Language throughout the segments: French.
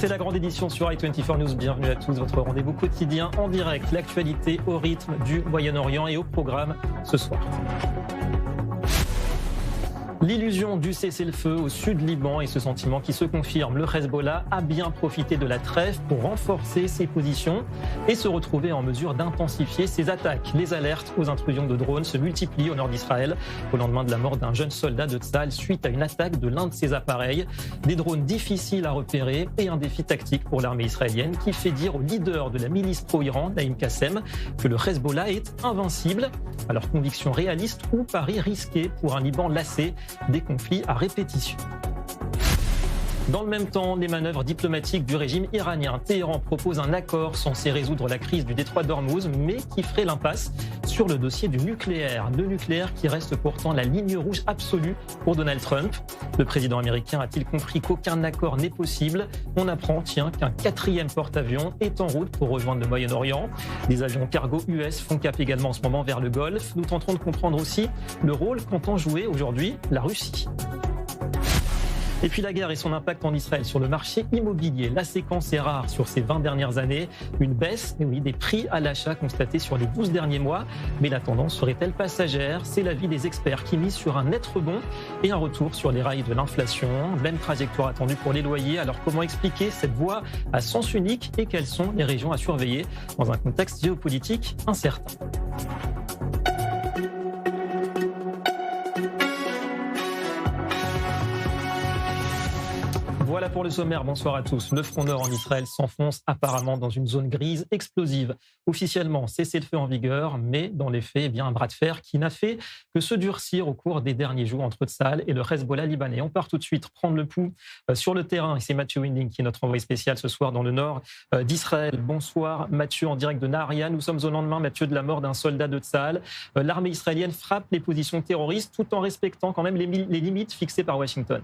C'est la grande édition sur i24 News. Bienvenue à tous, votre rendez-vous quotidien en direct. L'actualité au rythme du Moyen-Orient et au programme ce soir. L'illusion du cessez-le-feu au sud Liban et ce sentiment qui se confirme. Le Hezbollah a bien profité de la trêve pour renforcer ses positions et se retrouver en mesure d'intensifier ses attaques. Les alertes aux intrusions de drones se multiplient au nord d'Israël au lendemain de la mort d'un jeune soldat de Tsahal suite à une attaque de l'un de ses appareils. Des drones difficiles à repérer et un défi tactique pour l'armée israélienne qui fait dire au leader de la milice pro-Iran, Naïm Qassem, que le Hezbollah est invincible. Alors conviction réaliste ou pari risqué pour un Liban lassé des conflits à répétition. Dans le même temps, les manœuvres diplomatiques du régime iranien. Téhéran propose un accord censé résoudre la crise du détroit d'Ormuz, mais qui ferait l'impasse sur le dossier du nucléaire. Le nucléaire qui reste pourtant la ligne rouge absolue pour Donald Trump. Le président américain a-t-il compris qu'aucun accord n'est possible? On apprend, qu'un 4e porte-avions est en route pour rejoindre le Moyen-Orient. Des avions cargo US font cap également en ce moment vers le Golfe. Nous tenterons de comprendre aussi le rôle qu'entend jouer aujourd'hui la Russie. Et puis la guerre et son impact en Israël sur le marché immobilier. La séquence est rare sur ces 20 dernières années. Une baisse des prix à l'achat constatée sur les 12 derniers mois. Mais la tendance serait-elle passagère? C'est l'avis des experts qui misent sur un net rebond et un retour sur les rails de l'inflation. Même trajectoire attendue pour les loyers. Alors comment expliquer cette voie à sens unique et quelles sont les régions à surveiller dans un contexte géopolitique incertain? Voilà pour le sommaire, bonsoir à tous. Le front nord en Israël s'enfonce apparemment dans une zone grise explosive. Officiellement, cessez-le-feu en vigueur, mais dans les faits, un bras de fer qui n'a fait que se durcir au cours des derniers jours entre Tsahal et le Hezbollah libanais. On part tout de suite prendre le pouls sur le terrain et c'est Mathieu Winding qui est notre envoyé spécial ce soir dans le nord d'Israël. Bonsoir Mathieu, en direct de Nahariya. Nous sommes au lendemain, Mathieu, de la mort d'un soldat de Tsahal. L'armée israélienne frappe les positions terroristes tout en respectant quand même les limites fixées par Washington.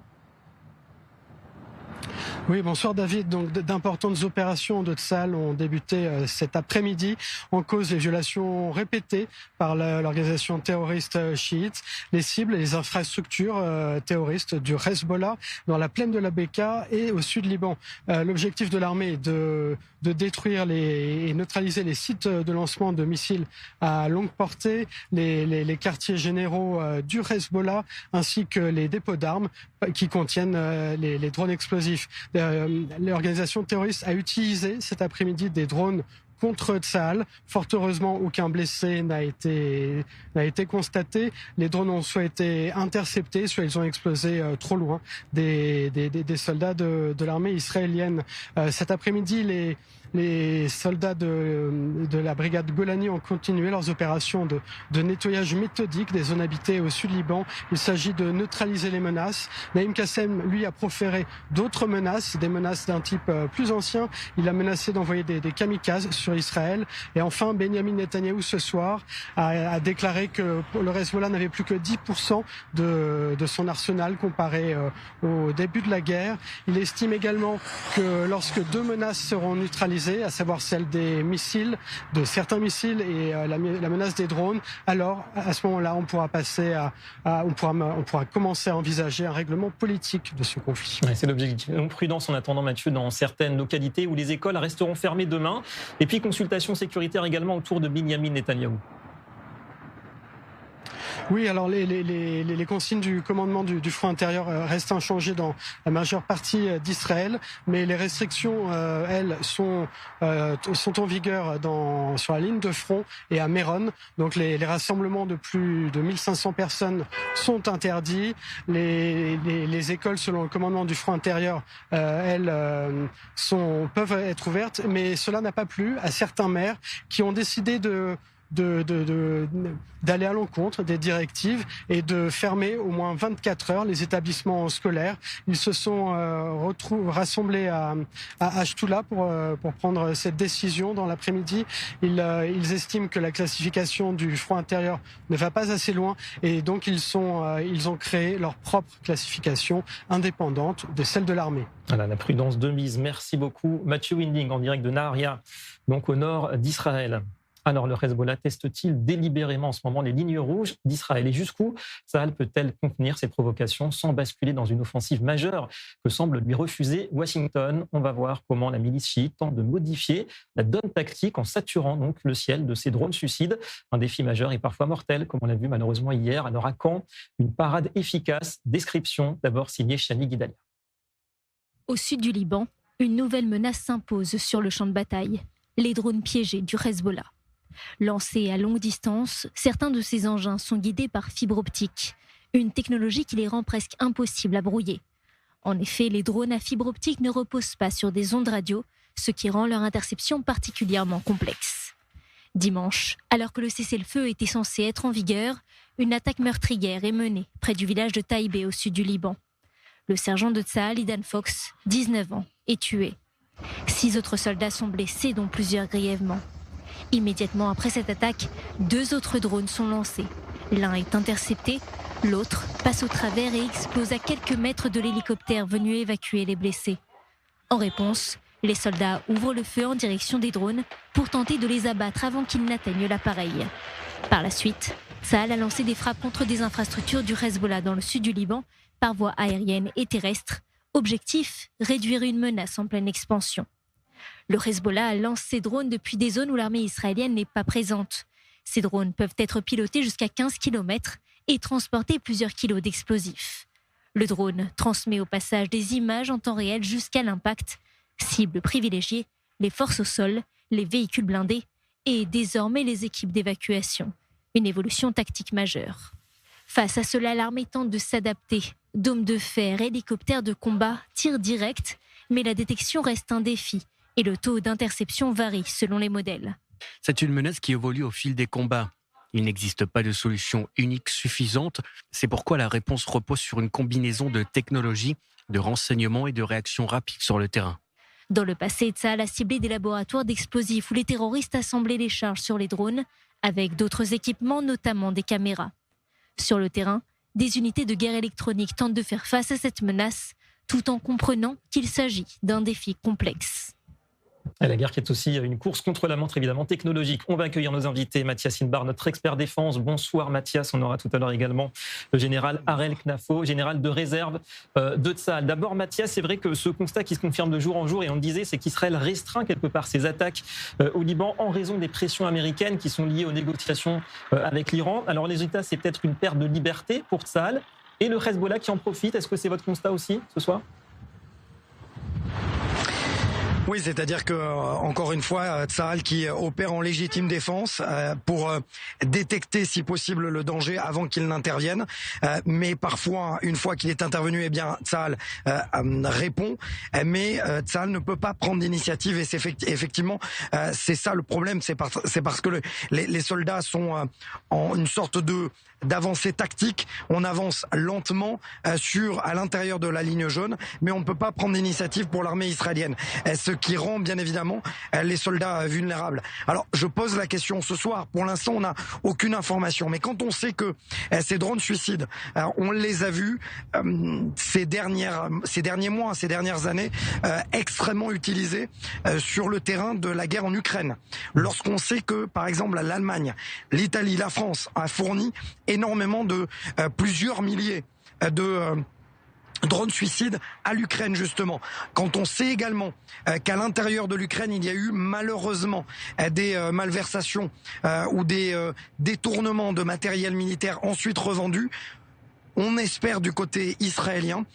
Oui, bonsoir David. Donc d'importantes opérations de Tsahal ont débuté cet après-midi en cause les violations répétées par l'organisation terroriste chiite, les cibles et les infrastructures terroristes du Hezbollah dans la plaine de la Beka et au sud Liban. L'objectif de l'armée est de détruire et neutraliser les sites de lancement de missiles à longue portée, les quartiers généraux du Hezbollah ainsi que les dépôts d'armes qui contiennent les drones explosifs. L'organisation terroriste a utilisé cet après-midi des drones contre Tsahal. Fort heureusement, aucun blessé n'a été constaté. Les drones ont soit été interceptés, soit ils ont explosé trop loin des soldats de l'armée israélienne. Cet après-midi, les soldats de la brigade Golani ont continué leurs opérations de nettoyage méthodique des zones habitées au sud Liban. Il s'agit de neutraliser les menaces. Naïm Qassem, lui, a proféré d'autres menaces, des menaces d'un type plus ancien. Il a menacé d'envoyer des kamikazes sur Israël. Et enfin, Benjamin Netanyahou, ce soir, a déclaré que le Hezbollah n'avait plus que 10% de son arsenal comparé au début de la guerre. Il estime également que lorsque 2 menaces seront neutralisées, à savoir celle des missiles, de certains missiles et la menace des drones, alors à ce moment-là, on pourra passer on pourra commencer à envisager un règlement politique de ce conflit. Ouais, c'est l'objectif. Donc prudence en attendant, Mathieu, dans certaines localités où les écoles resteront fermées demain. Et puis consultation sécuritaire également autour de Benjamin Netanyahou. Oui, alors les consignes du commandement du front intérieur restent inchangées dans la majeure partie d'Israël, mais les restrictions, elles, sont en vigueur sur la ligne de front et à Méron. Donc les rassemblements de plus de 1500 personnes sont interdits. Les écoles, selon le commandement du front intérieur, elles peuvent être ouvertes, mais cela n'a pas plu à certains maires qui ont décidé d'aller à l'encontre des directives et de fermer au moins 24 heures les établissements scolaires. Ils se sont rassemblés à Ashtula pour prendre cette décision dans l'après-midi. Ils estiment que la classification du front intérieur ne va pas assez loin et donc ils ont créé leur propre classification indépendante de celle de l'armée. Voilà, la prudence de mise. Merci beaucoup. Mathieu Winding en direct de Nahariya, donc au nord d'Israël. Alors le Hezbollah teste-t-il délibérément en ce moment les lignes rouges d'Israël? Et jusqu'où Tsahal peut-elle contenir ces provocations sans basculer dans une offensive majeure que semble lui refuser Washington? On va voir comment la milice chiite tente de modifier la donne tactique en saturant donc le ciel de ces drones suicides. Un défi majeur et parfois mortel, comme on l'a vu malheureusement hier. Alors à quand une parade efficace? Description d'abord signée Chani Guidalia. Au sud du Liban, une nouvelle menace s'impose sur le champ de bataille. Les drones piégés du Hezbollah. Lancés à longue distance, certains de ces engins sont guidés par fibre optique, une technologie qui les rend presque impossibles à brouiller. En effet, les drones à fibre optique ne reposent pas sur des ondes radio, ce qui rend leur interception particulièrement complexe. Dimanche, alors que le cessez-le-feu était censé être en vigueur, une attaque meurtrière est menée près du village de Taïbé au sud du Liban. Le sergent de Tsahal, Idan Fox, 19 ans, est tué. 6 autres soldats sont blessés, dont plusieurs grièvement. Immédiatement après cette attaque, 2 autres drones sont lancés. L'un est intercepté, l'autre passe au travers et explose à quelques mètres de l'hélicoptère venu évacuer les blessés. En réponse, les soldats ouvrent le feu en direction des drones pour tenter de les abattre avant qu'ils n'atteignent l'appareil. Par la suite, Tsahal a lancé des frappes contre des infrastructures du Hezbollah dans le sud du Liban par voie aérienne et terrestre. Objectif, réduire une menace en pleine expansion. Le Hezbollah lance ses drones depuis des zones où l'armée israélienne n'est pas présente. Ces drones peuvent être pilotés jusqu'à 15 km et transporter plusieurs kilos d'explosifs. Le drone transmet au passage des images en temps réel jusqu'à l'impact. Cible privilégiée, les forces au sol, les véhicules blindés et désormais les équipes d'évacuation. Une évolution tactique majeure. Face à cela, l'armée tente de s'adapter. Dômes de fer, hélicoptères de combat, tirs directs, mais la détection reste un défi. Et le taux d'interception varie selon les modèles. C'est une menace qui évolue au fil des combats. Il n'existe pas de solution unique suffisante. C'est pourquoi la réponse repose sur une combinaison de technologies, de renseignements et de réactions rapides sur le terrain. Dans le passé, Tsahal a ciblé des laboratoires d'explosifs où les terroristes assemblaient les charges sur les drones, avec d'autres équipements, notamment des caméras. Sur le terrain, des unités de guerre électronique tentent de faire face à cette menace, tout en comprenant qu'il s'agit d'un défi complexe. Et la guerre qui est aussi une course contre la montre, évidemment, technologique. On va accueillir nos invités. Mathias Inbar, notre expert défense. Bonsoir Mathias. On aura tout à l'heure également le général Harel Knafo, général de réserve de Tsahal. D'abord Mathias, c'est vrai que ce constat qui se confirme de jour en jour, et on le disait, c'est qu'Israël restreint quelque part ses attaques au Liban en raison des pressions américaines qui sont liées aux négociations avec l'Iran. Alors les résultats, c'est peut-être une perte de liberté pour Tsahal et le Hezbollah qui en profite. Est-ce que c'est votre constat aussi ce soir ? Oui, c'est-à-dire que encore une fois, Tsahal qui opère en légitime défense pour détecter si possible le danger avant qu'il n'intervienne, mais parfois une fois qu'il est intervenu, eh bien Tsahal répond, mais Tsahal ne peut pas prendre d'initiative et c'est effectivement c'est ça le problème, c'est parce que les soldats sont en une sorte d'avancée tactique. On avance lentement à l'intérieur de la ligne jaune, mais on ne peut pas prendre d'initiative pour l'armée israélienne, ce qui rend bien évidemment les soldats vulnérables. Alors je pose la question ce soir, pour l'instant on n'a aucune information, mais quand on sait que ces drones suicides, on les a vus ces derniers mois, ces dernières années, extrêmement utilisés sur le terrain de la guerre en Ukraine. Lorsqu'on sait que par exemple l'Allemagne, l'Italie, la France a fourni énormément de plusieurs milliers de drones suicides à l'Ukraine justement. Quand on sait également qu'à l'intérieur de l'Ukraine, il y a eu malheureusement des malversations ou des détournements de matériel militaire ensuite revendus, on espère du côté israélien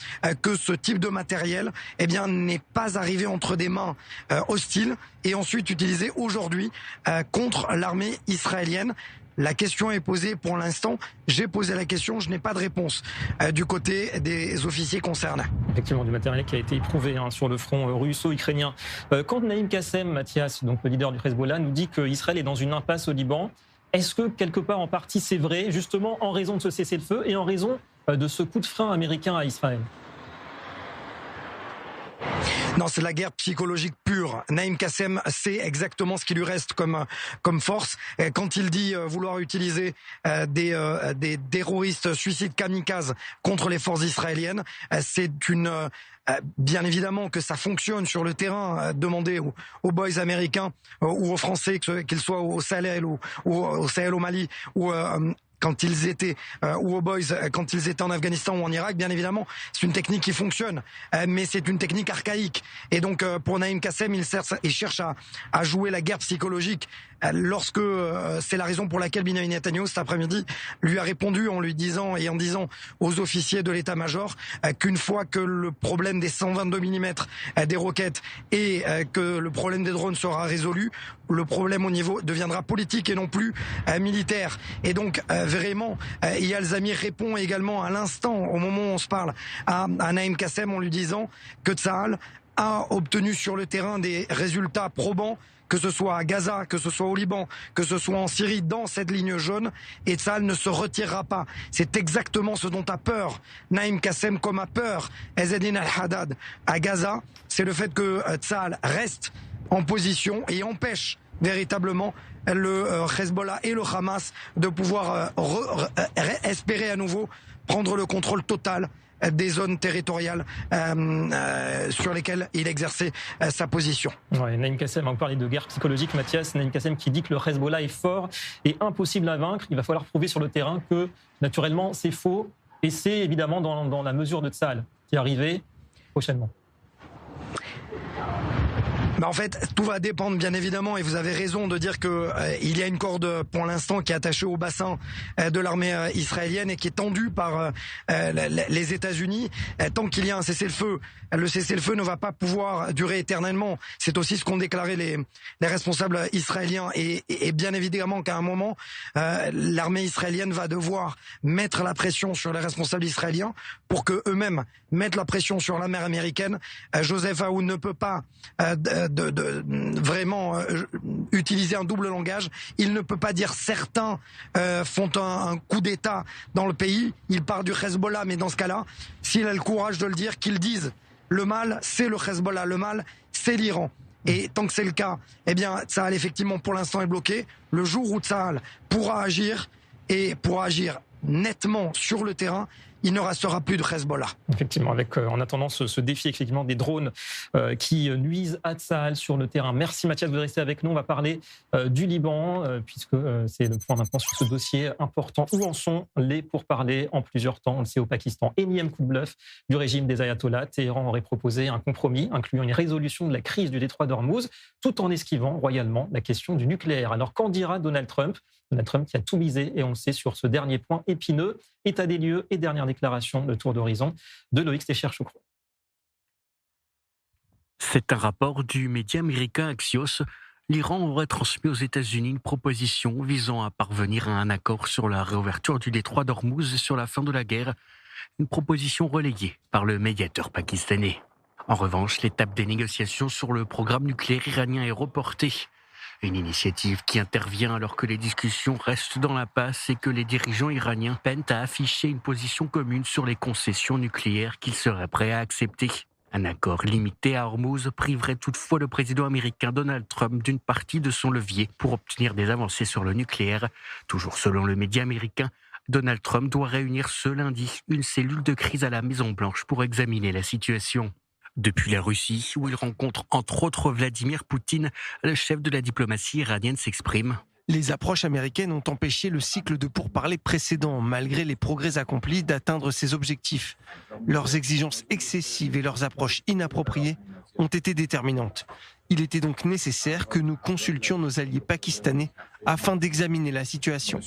que ce type de matériel n'est pas arrivé entre des mains hostiles et ensuite utilisé aujourd'hui contre l'armée israélienne. La question est posée pour l'instant. J'ai posé la question, je n'ai pas de réponse du côté des officiers concernés. Effectivement, du matériel qui a été éprouvé sur le front russo-ukrainien. Quand Naïm Kassem, Mathias, donc le leader du Hezbollah, nous dit qu'Israël est dans une impasse au Liban, est-ce que quelque part en partie c'est vrai, justement en raison de ce cessez-le-feu et en raison de ce coup de frein américain à Israël ? Non, c'est de la guerre psychologique pure. Naïm Qassem sait exactement ce qui lui reste comme force. Quand il dit vouloir utiliser des terroristes suicides kamikazes contre les forces israéliennes, c'est bien évidemment que ça fonctionne sur le terrain. Demandez aux boys américains ou aux Français, qu'ils soient au Sahel ou au Sahel au Mali ou quand ils étaient ou aux boys quand ils étaient en Afghanistan ou en Irak, bien évidemment, c'est une technique qui fonctionne, mais c'est une technique archaïque. Et donc pour Naïm Qassem, il cherche à jouer la guerre psychologique. Lorsque c'est la raison pour laquelle Benyamin Netanyahu cet après-midi lui a répondu en lui disant aux officiers de l'état-major qu'une fois que le problème des 122 mm des roquettes et que le problème des drones sera résolu, le problème au niveau deviendra politique et non plus militaire. Et donc vraiment, Eyal Zamir répond également à l'instant, au moment où on se parle, à Naïm Qassem en lui disant que Tsahal a obtenu sur le terrain des résultats probants, que ce soit à Gaza, que ce soit au Liban, que ce soit en Syrie, dans cette ligne jaune, et Tsahal ne se retirera pas. C'est exactement ce dont a peur Naïm Qassem, comme a peur Ezzedine al-Haddad à Gaza. C'est le fait que Tsahal reste en position et empêche véritablement le Hezbollah et le Hamas de pouvoir espérer à nouveau prendre le contrôle total des zones territoriales sur lesquelles il exerçait sa position. Ouais, Naïm Qassem, on parlait de guerre psychologique, Mathias. Naïm Qassem qui dit que le Hezbollah est fort et impossible à vaincre. Il va falloir prouver sur le terrain que, naturellement, c'est faux. Et c'est évidemment dans la mesure de Tsahal qui est arrivée prochainement. En fait, tout va dépendre bien évidemment, et vous avez raison de dire que il y a une corde pour l'instant qui est attachée au bassin de l'armée israélienne et qui est tendue par les États-Unis. Tant qu'il y a un cessez-le-feu, le cessez-le-feu ne va pas pouvoir durer éternellement. C'est aussi ce qu'ont déclaré les responsables israéliens, et bien évidemment qu'à un moment, l'armée israélienne va devoir mettre la pression sur les responsables israéliens pour que eux-mêmes mettent la pression sur l'armée américaine. Joseph Aoun ne peut pas vraiment utiliser un double langage. Il ne peut pas dire certains font un coup d'État dans le pays. Il part du Hezbollah, mais dans ce cas-là, s'il a le courage de le dire, qu'il dise le mal, c'est le Hezbollah, le mal, c'est l'Iran. Et tant que c'est le cas, eh bien, Tsahal effectivement pour l'instant est bloqué. Le jour où Tsahal pourra agir nettement sur le terrain, il ne restera plus de Hezbollah. Effectivement, avec en attendant ce défi effectivement des drones qui nuisent à Tsahal sur le terrain. Merci Mathias de rester avec nous. On va parler du Liban, puisque c'est le point maintenant sur ce dossier important. Où en sont les pourparlers en plusieurs temps? On le sait au Pakistan. Énième coup de bluff du régime des ayatollahs. Téhéran aurait proposé un compromis incluant une résolution de la crise du détroit d'Ormuz, tout en esquivant royalement la question du nucléaire. Alors qu'en dira Donald Trump? Donald Trump qui a tout misé, et on le sait, sur ce dernier point épineux. État des lieux et dernière déclaration de tour d'horizon de Loïc Stécher-Choucroux. C'est un rapport du média américain Axios. L'Iran aurait transmis aux États-Unis une proposition visant à parvenir à un accord sur la réouverture du détroit d'Ormuz et sur la fin de la guerre. Une proposition relayée par le médiateur pakistanais. En revanche, l'étape des négociations sur le programme nucléaire iranien est reportée. Une initiative qui intervient alors que les discussions restent dans l'impasse et que les dirigeants iraniens peinent à afficher une position commune sur les concessions nucléaires qu'ils seraient prêts à accepter. Un accord limité à Hormuz priverait toutefois le président américain Donald Trump d'une partie de son levier pour obtenir des avancées sur le nucléaire. Toujours selon le média américain, Donald Trump doit réunir ce lundi une cellule de crise à la Maison-Blanche pour examiner la situation. Depuis la Russie, où il rencontre entre autres Vladimir Poutine, le chef de la diplomatie iranienne s'exprime. Les approches américaines ont empêché le cycle de pourparlers précédent, malgré les progrès accomplis, d'atteindre ces objectifs. Leurs exigences excessives et leurs approches inappropriées ont été déterminantes. Il était donc nécessaire que nous consultions nos alliés pakistanais afin d'examiner la situation.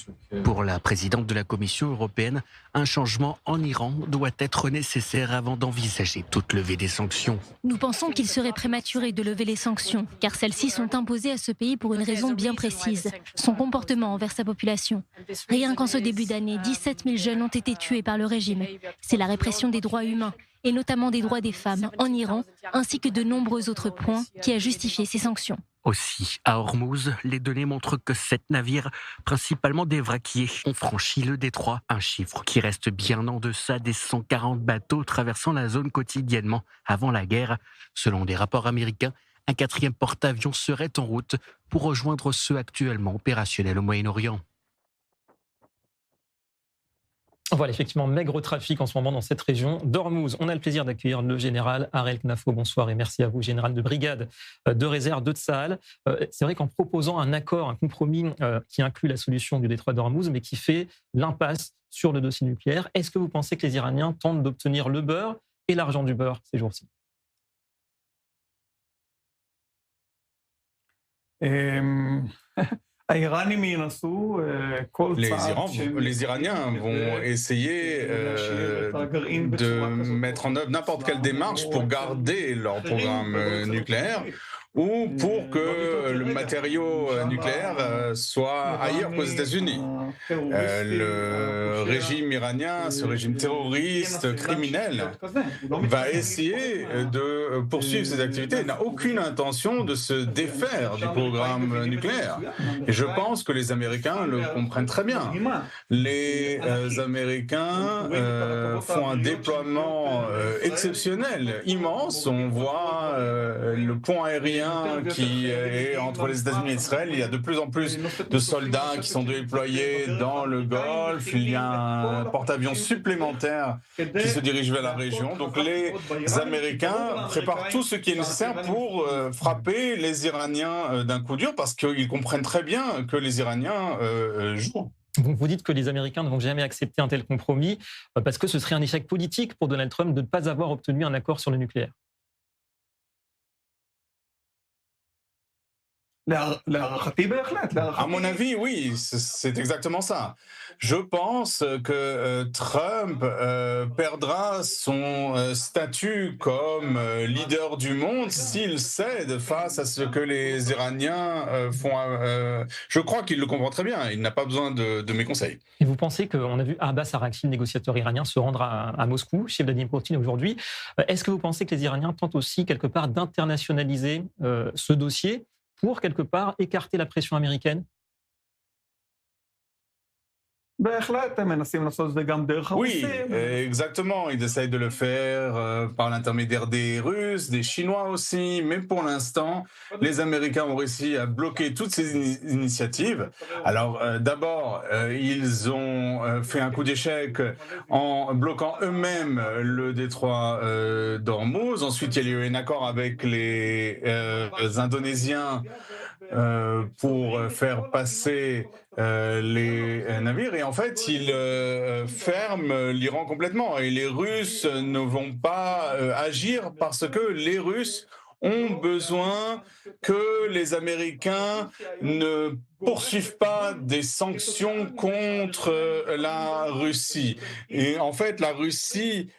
Pour la présidente de la Commission européenne, un changement en Iran doit être nécessaire avant d'envisager toute levée des sanctions. Nous pensons qu'il serait prématuré de lever les sanctions, car celles-ci sont imposées à ce pays pour une raison bien précise, son comportement envers sa population. Rien qu'en ce début d'année, 17 000 jeunes ont été tués par le régime. C'est la répression des droits humains, et notamment des droits des femmes en Iran, ainsi que de nombreux autres points qui a justifié ces sanctions. Aussi, à Hormuz, les données montrent que 7 navires, principalement des vraquiers, ont franchi le détroit, un chiffre qui reste bien en deçà des 140 bateaux traversant la zone quotidiennement avant la guerre. Selon des rapports américains, un 4e porte-avions serait en route pour rejoindre ceux actuellement opérationnels au Moyen-Orient. Voilà, effectivement, maigre trafic en ce moment dans cette région d'Ormuz. On a le plaisir d'accueillir le général Harel Knafo. Bonsoir et merci à vous, général de brigade de réserve de Tsahal. C'est vrai qu'en proposant un accord, un compromis qui inclut la solution du détroit d'Ormuz, mais qui fait l'impasse sur le dossier nucléaire, est-ce que vous pensez que les Iraniens tentent d'obtenir le beurre et l'argent du beurre ces jours-ci? Les Iraniens vont essayer de mettre en œuvre n'importe quelle démarche pour garder leur programme nucléaire ou pour que le matériau nucléaire soit ailleurs qu'aux États-Unis. Le régime iranien, ce régime terroriste, criminel, va essayer de poursuivre ses activités. Il n'a aucune intention de se défaire du programme nucléaire. Et je pense que les Américains le comprennent très bien. Les Américains font un déploiement exceptionnel, immense. On voit le pont aérien qui est entre les États-Unis et Israël. Il y a de plus en plus de soldats qui sont déployés dans le Golfe. Il y a un porte-avions supplémentaire qui se dirige vers la région. Donc les Américains préparent tout ce qui est nécessaire pour frapper les Iraniens d'un coup dur parce qu'ils comprennent très bien que les Iraniens jouent. Donc vous dites que les Américains ne vont jamais accepter un tel compromis parce que ce serait un échec politique pour Donald Trump de ne pas avoir obtenu un accord sur le nucléaire. À mon avis, oui, c'est exactement ça. Je pense que Trump perdra son statut comme leader du monde s'il cède face à ce que les Iraniens font. Je crois qu'il le comprend très bien. Il n'a pas besoin de mes conseils. Et vous pensez qu'on a vu Abbas Araghchi, le négociateur iranien, se rendre à Moscou, chez Vladimir Poutine aujourd'hui. Est-ce que vous pensez que les Iraniens tentent aussi quelque part d'internationaliser ce dossier pour, quelque part, écarter la pression américaine? Oui, exactement. Ils essayent de le faire par l'intermédiaire des Russes, des Chinois aussi. Mais pour l'instant, les Américains ont réussi à bloquer toutes ces initiatives. Alors, d'abord, ils ont fait un coup d'échec en bloquant eux-mêmes le détroit d'Ormuz. Ensuite, il y a eu un accord avec les Indonésiens pour faire passer les navires. Et en fait, ils ferment l'Iran complètement. Et les Russes ne vont pas agir parce que les Russes ont besoin que les Américains ne poursuivent pas des sanctions contre la Russie. Et en fait, la Russie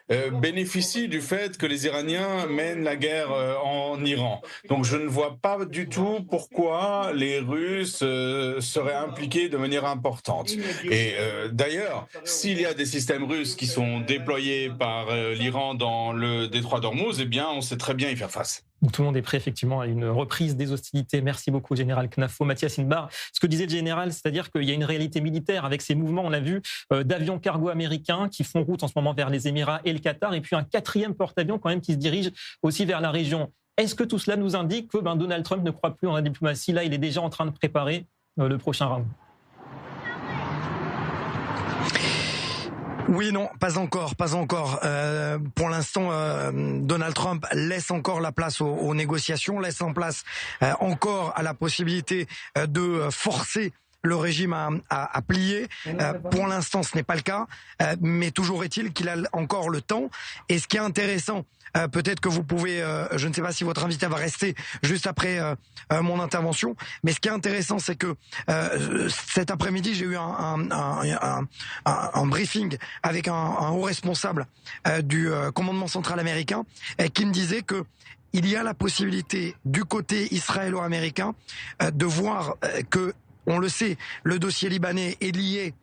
bénéficie du fait que les Iraniens mènent la guerre en Iran. Donc je ne vois pas du tout pourquoi les Russes seraient impliqués de manière importante. Et d'ailleurs, s'il y a des systèmes russes qui sont déployés par l'Iran dans le détroit d'Ormuz, eh bien, on sait très bien y faire face. Donc tout le monde est prêt effectivement à une reprise des hostilités. Merci beaucoup, général Knafo. Mathias Inbar, ce que disait le général, c'est-à-dire qu'il y a une réalité militaire avec ces mouvements, on l'a vu, d'avions cargo américains qui font route en ce moment vers les Émirats et le Qatar, et puis un 4e porte-avions quand même qui se dirige aussi vers la région. Est-ce que tout cela nous indique que Donald Trump ne croit plus en la diplomatie? Là, il est déjà en train de préparer le prochain round. Oui, non, pas encore. Pour l'instant, Donald Trump laisse encore la place aux négociations, laisse en place encore à la possibilité de forcer le régime à plier. Pour l'instant, ce n'est pas le cas, mais toujours est-il qu'il a encore le temps. Et ce qui est intéressant, peut-être que vous pouvez, je ne sais pas si votre invité va rester juste après mon intervention, mais ce qui est intéressant, c'est que cet après-midi, j'ai eu un briefing avec un haut responsable du commandement central américain qui me disait que il y a la possibilité du côté israélo-américain de voir que, on le sait, le dossier libanais est lié,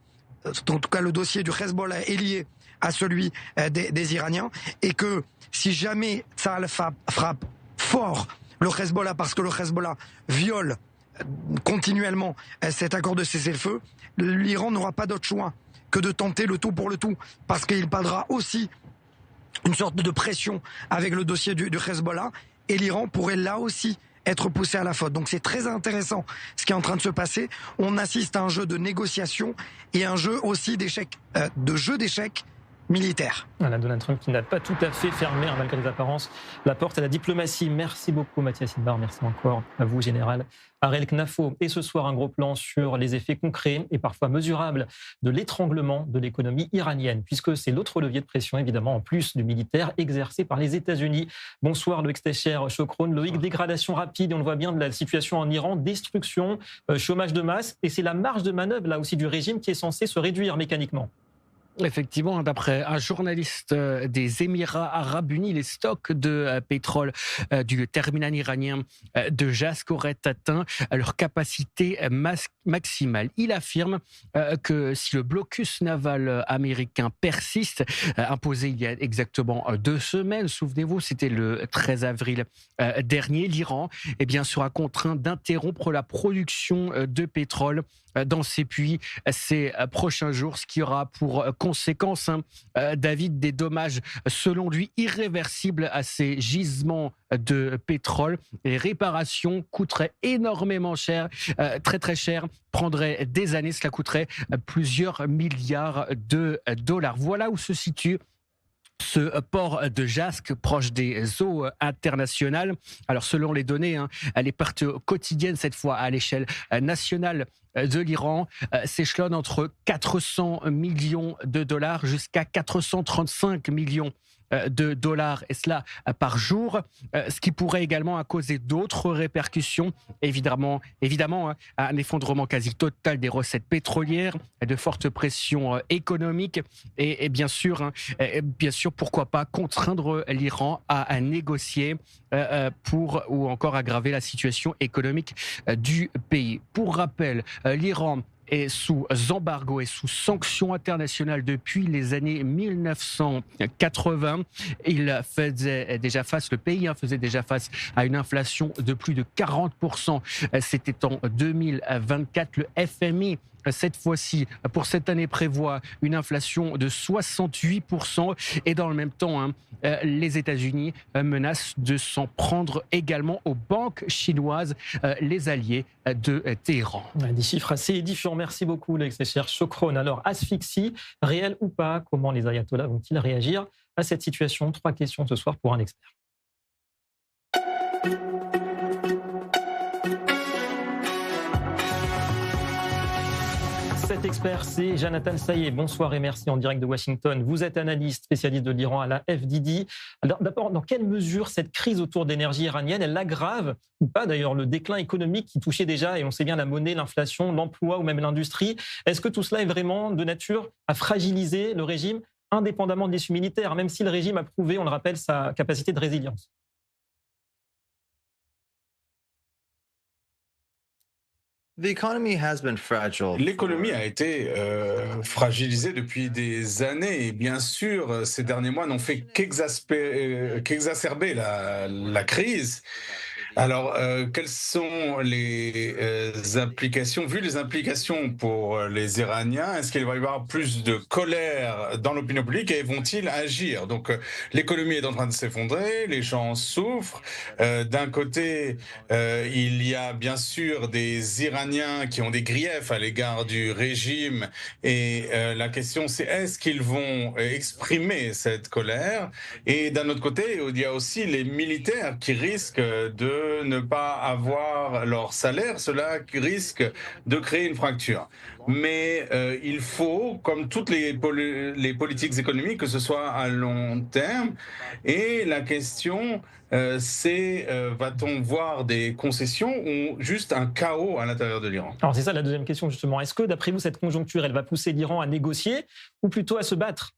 en tout cas le dossier du Hezbollah est lié à celui des Iraniens, et que si jamais Tsahal frappe fort le Hezbollah, parce que le Hezbollah viole continuellement cet accord de cessez-le-feu, l'Iran n'aura pas d'autre choix que de tenter le tout pour le tout, parce qu'il perdra aussi une sorte de pression avec le dossier du Hezbollah, et l'Iran pourrait là aussi être poussé à la faute. Donc c'est très intéressant ce qui est en train de se passer. On assiste à un jeu de négociation et un jeu aussi d'échecs, militaire. Voilà, Donald Trump qui n'a pas tout à fait fermé, malgré les apparences, la porte à la diplomatie. Merci beaucoup Mathias Idbar, merci encore à vous, Général Harel Knafo. Et ce soir, un gros plan sur les effets concrets et parfois mesurables de l'étranglement de l'économie iranienne, puisque c'est l'autre levier de pression, évidemment, en plus du militaire exercé par les États-Unis. Bonsoir Loïc Stecher-Chokron. Loïc, dégradation rapide, on le voit bien, de la situation en Iran, destruction, chômage de masse, et c'est la marge de manœuvre, là aussi, du régime qui est censée se réduire mécaniquement. Effectivement, d'après un journaliste des Émirats arabes unis, les stocks de pétrole du terminal iranien de Jask auraient atteint leur capacité maximale. Il affirme que si le blocus naval américain persiste, imposé il y a exactement 2 semaines, souvenez-vous, c'était le 13 avril dernier, l'Iran sera contraint d'interrompre la production de pétrole dans ses puits ces prochains jours, ce qui aura pour conséquence, David, des dommages selon lui irréversibles à ces gisements de pétrole. Les réparations coûteraient énormément cher, très très cher, prendraient des années, cela coûterait plusieurs milliards de dollars. Voilà où se situe ce port de Jask, proche des eaux internationales. Alors selon les données, les pertes quotidiennes, cette fois à l'échelle nationale de l'Iran, s'échelonnent entre 400 millions de dollars jusqu'à 435 millions de dollars, et cela par jour, ce qui pourrait également causer d'autres répercussions, évidemment un effondrement quasi total des recettes pétrolières, de fortes pressions économiques et bien sûr, pourquoi pas contraindre l'Iran à négocier ou encore aggraver la situation économique du pays. Pour rappel, l'Iran est sous embargo et sous sanctions internationales depuis les années 1980. Le pays faisait déjà face à une inflation de plus de 40%. C'était en 2024. Le FMI, cette fois-ci, pour cette année, prévoit une inflation de 68%. Et dans le même temps, les États-Unis menacent de s'en prendre également aux banques chinoises, les alliés de Téhéran. Des chiffres assez édifiants. Merci beaucoup, Loïc Stecher-Chokron. Alors, asphyxie, réelle ou pas, comment les ayatollahs vont-ils réagir à cette situation? 3 questions ce soir pour un expert. Cet expert, c'est Jonathan Sayé. Bonsoir et merci en direct de Washington. Vous êtes analyste, spécialiste de l'Iran à la FDD. Alors, d'abord, dans quelle mesure cette crise autour de l'énergie iranienne, elle aggrave ou pas d'ailleurs le déclin économique qui touchait déjà, et on sait bien, la monnaie, l'inflation, l'emploi ou même l'industrie? Est-ce que tout cela est vraiment de nature à fragiliser le régime indépendamment de l'issue militaire, même si le régime a prouvé, on le rappelle, sa capacité de résilience? L'économie a été fragilisée depuis des années et bien sûr, ces derniers mois n'ont fait qu'exacerber la crise. Alors, quelles sont les implications, vu les implications pour les Iraniens? Est-ce qu'il va y avoir plus de colère dans l'opinion publique et vont-ils agir? Donc, l'économie est en train de s'effondrer, les gens souffrent. D'un côté, il y a bien sûr des Iraniens qui ont des griefs à l'égard du régime et la question c'est est-ce qu'ils vont exprimer cette colère? Et d'un autre côté, il y a aussi les militaires qui risquent de ne pas avoir leur salaire, cela risque de créer une fracture. Mais il faut, comme toutes les politiques économiques, que ce soit à long terme. Et la question, c'est va-t-on voir des concessions ou juste un chaos à l'intérieur de l'Iran? Alors c'est ça la deuxième question justement. Est-ce que d'après vous, cette conjoncture, elle va pousser l'Iran à négocier ou plutôt à se battre?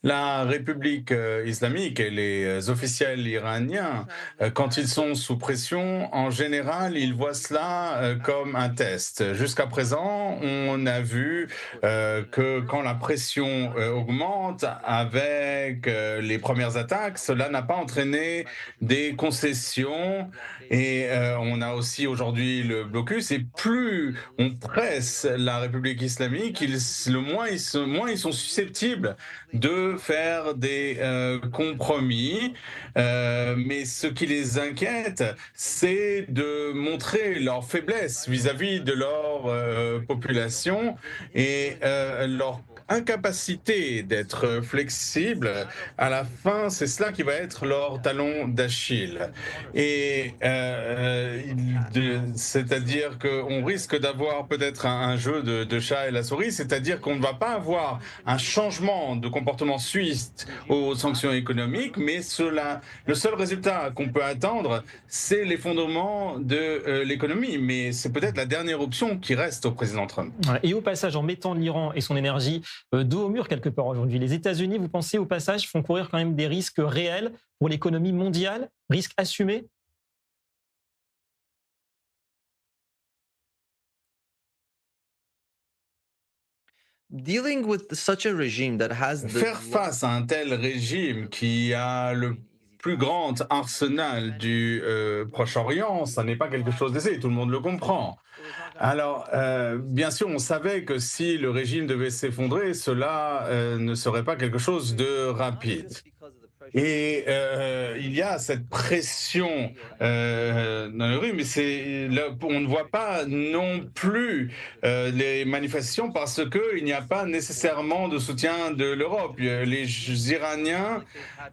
La République islamique et les officiels iraniens, quand ils sont sous pression, en général, ils voient cela comme un test. Jusqu'à présent, on a vu que quand la pression augmente avec les premières attaques, cela n'a pas entraîné des concessions et on a aussi aujourd'hui le blocus. Et plus on presse la République islamique, moins ils sont susceptibles de faire des compromis. Mais ce qui les inquiète, c'est de montrer leur faiblesse vis-à-vis de leur population et leur incapacité d'être flexible. À la fin, c'est cela qui va être leur talon d'Achille. Et c'est-à-dire qu'on risque d'avoir peut-être un jeu de chat et la souris, c'est-à-dire qu'on ne va pas avoir un changement de comportement suisse aux sanctions économiques, mais le seul résultat qu'on peut attendre, c'est l'effondrement de l'économie. Mais c'est peut-être la dernière option qui reste au président Trump. Et au passage, en mettant l'Iran et son énergie dos au mur quelque part aujourd'hui, les États-Unis, vous pensez au passage, font courir quand même des risques réels pour l'économie mondiale, risques assumés? Faire face à un tel régime qui a le plus grand arsenal du Proche-Orient, ça n'est pas quelque chose d'aisé, tout le monde le comprend. Alors, bien sûr, on savait que si le régime devait s'effondrer, cela ne serait pas quelque chose de rapide. Et il y a cette pression dans les rues, mais on ne voit pas non plus les manifestations parce qu'il n'y a pas nécessairement de soutien de l'Europe. Les Iraniens,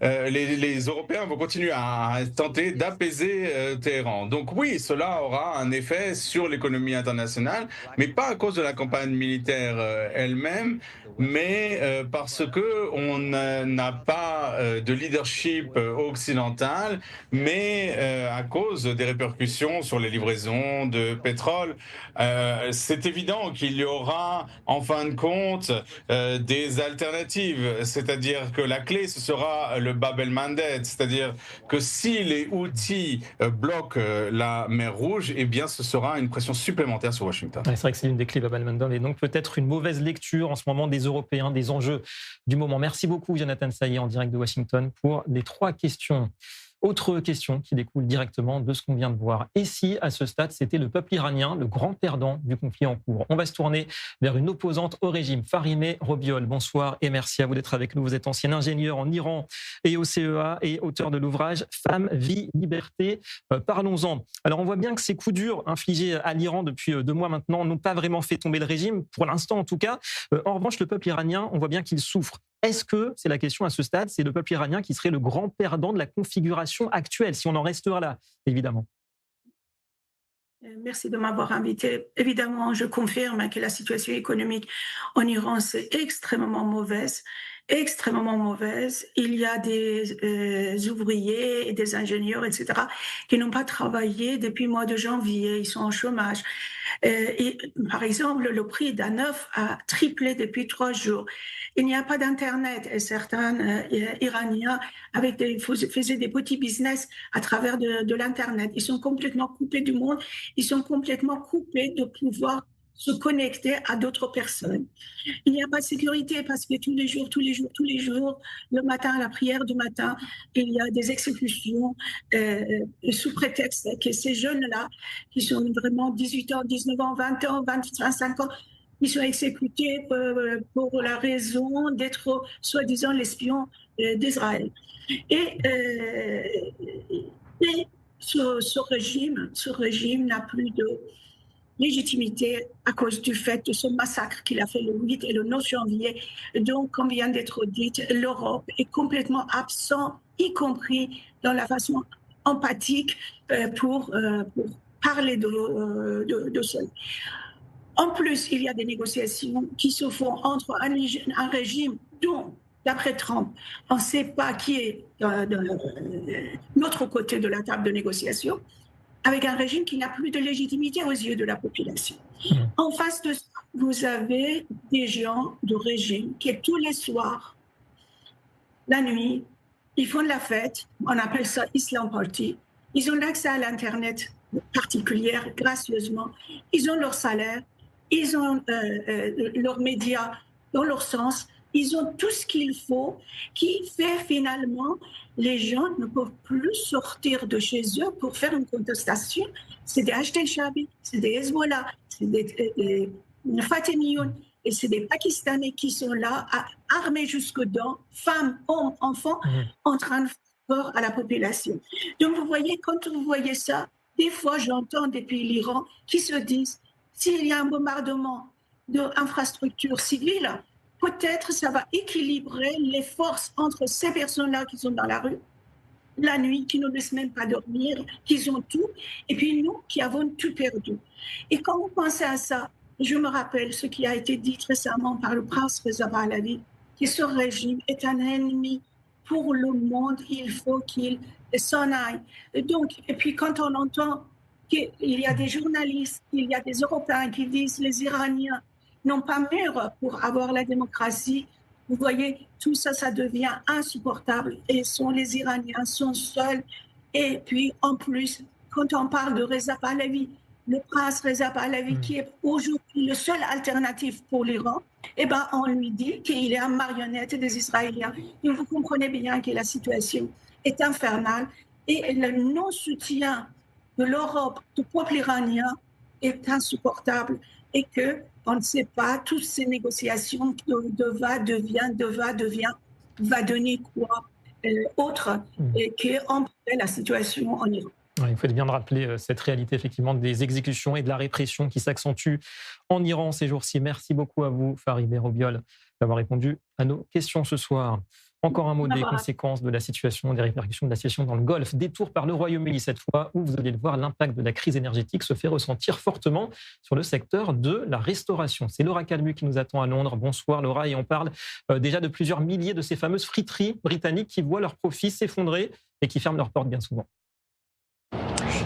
les Européens vont continuer à tenter d'apaiser Téhéran. Donc oui, cela aura un effet sur l'économie internationale, mais pas à cause de la campagne militaire elle-même, mais parce que on n'a pas de leadership occidental, mais à cause des répercussions sur les livraisons de pétrole. C'est évident qu'il y aura, en fin de compte, des alternatives, c'est-à-dire que la clé, ce sera le Bab el-Mandeb, c'est-à-dire que si les Houthis bloquent la mer Rouge, eh bien, ce sera une pression supplémentaire sur Washington. Ouais, c'est vrai que c'est l'une des clés, Bab el-Mandeb, et donc peut-être une mauvaise lecture en ce moment des Européens, des enjeux du moment. Merci beaucoup, Jonathan Sayé, en direct de Washington, pour les 3 questions. Autre question qui découle directement de ce qu'on vient de voir. Et si, à ce stade, c'était le peuple iranien, le grand perdant du conflit en cours? On va se tourner vers une opposante au régime, Farimeh Robiol. Bonsoir et merci à vous d'être avec nous. Vous êtes ancien ingénieur en Iran et au CEA et auteur de l'ouvrage Femmes, vie, liberté. Parlons-en. Alors, on voit bien que ces coups durs infligés à l'Iran depuis 2 mois maintenant n'ont pas vraiment fait tomber le régime, pour l'instant en tout cas. En revanche, le peuple iranien, on voit bien qu'il souffre. Est-ce que, c'est la question à ce stade, c'est le peuple iranien qui serait le grand perdant de la configuration actuelle, si on en restera là, évidemment? Merci de m'avoir invité. Évidemment, je confirme que la situation économique en Iran, c'est extrêmement mauvaise. Extrêmement mauvaise. Il y a des ouvriers et des ingénieurs, etc., qui n'ont pas travaillé depuis le mois de janvier. Ils sont en chômage. Et, par exemple, le prix d'un œuf a triplé depuis 3 jours. Il n'y a pas d'Internet et certains Iraniens faisaient des petits business à travers de l'Internet. Ils sont complètement coupés du monde. Ils sont complètement coupés de pouvoir se connecter à d'autres personnes. Il n'y a pas de sécurité parce que tous les jours, le matin, à la prière du matin, il y a des exécutions sous prétexte que ces jeunes-là, qui sont vraiment 18 ans, 19 ans, 20 ans, 25 ans, ils sont exécutés pour la raison d'être soi-disant l'espion d'Israël. Et ce régime n'a plus de légitimité à cause du fait de ce massacre qu'il a fait le 8 et le 9 janvier. Donc, comme vient d'être dit, l'Europe est complètement absente, y compris dans la façon empathique pour parler de cela. En plus, il y a des négociations qui se font entre un régime dont, d'après Trump, on ne sait pas qui est de l'autre côté de la table de négociation, avec un régime qui n'a plus de légitimité aux yeux de la population. En face de ça, vous avez des gens du régime qui, tous les soirs, la nuit, ils font de la fête, on appelle ça Islam Party. Ils ont l'accès à l'Internet particulier, gracieusement. Ils ont leur salaire, ils ont leurs médias dans leur sens. Ils ont tout ce qu'il faut qui fait finalement les gens ne peuvent plus sortir de chez eux pour faire une contestation. C'est des Hashd Shabi, c'est des Hezbollah, c'est des Fatemiyoun et c'est des Pakistanais qui sont là, armés jusqu'aux dents, femmes, hommes, enfants, en train de faire peur à la population. Donc vous voyez, quand vous voyez ça, des fois j'entends depuis l'Iran qui se disent s'il y a un bombardement d'infrastructures civiles, peut-être ça va équilibrer les forces entre ces personnes-là qui sont dans la rue, la nuit, qui ne laissent même pas dormir, qui ont tout, et puis nous qui avons tout perdu. Et quand vous pensez à ça, je me rappelle ce qui a été dit récemment par le prince Reza Pahlavi, que ce régime est un ennemi pour le monde, il faut qu'il s'en aille. Et puis quand on entend qu'il y a des journalistes, il y a des Européens qui disent les Iraniens n'ont pas mûr pour avoir la démocratie, vous voyez, tout ça, ça devient insupportable. Et les Iraniens sont seuls. Et puis, en plus, quand on parle de Reza Pahlavi, le prince Reza Pahlavi, qui est aujourd'hui le seul alternatif pour l'Iran, eh ben, on lui dit qu'il est un marionnette des Israéliens. Et vous comprenez bien que la situation est infernale. Et le non-soutien de l'Europe, du peuple iranien, est insupportable. Et que on ne sait pas, toutes ces négociations va donner quoi autre et qui empirer la situation en Iran. Il faut bien rappeler cette réalité effectivement des exécutions et de la répression qui s'accentue en Iran ces jours-ci. Merci beaucoup à vous, Farideh Robiol, d'avoir répondu à nos questions ce soir. Encore un mot des conséquences de la situation, des répercussions de la situation dans le Golfe. Détour par le Royaume-Uni cette fois, où vous allez le voir, l'impact de la crise énergétique se fait ressentir fortement sur le secteur de la restauration. C'est Laura Calmu qui nous attend à Londres. Bonsoir Laura, et on parle déjà de plusieurs milliers de ces fameuses friteries britanniques qui voient leurs profits s'effondrer et qui ferment leurs portes bien souvent.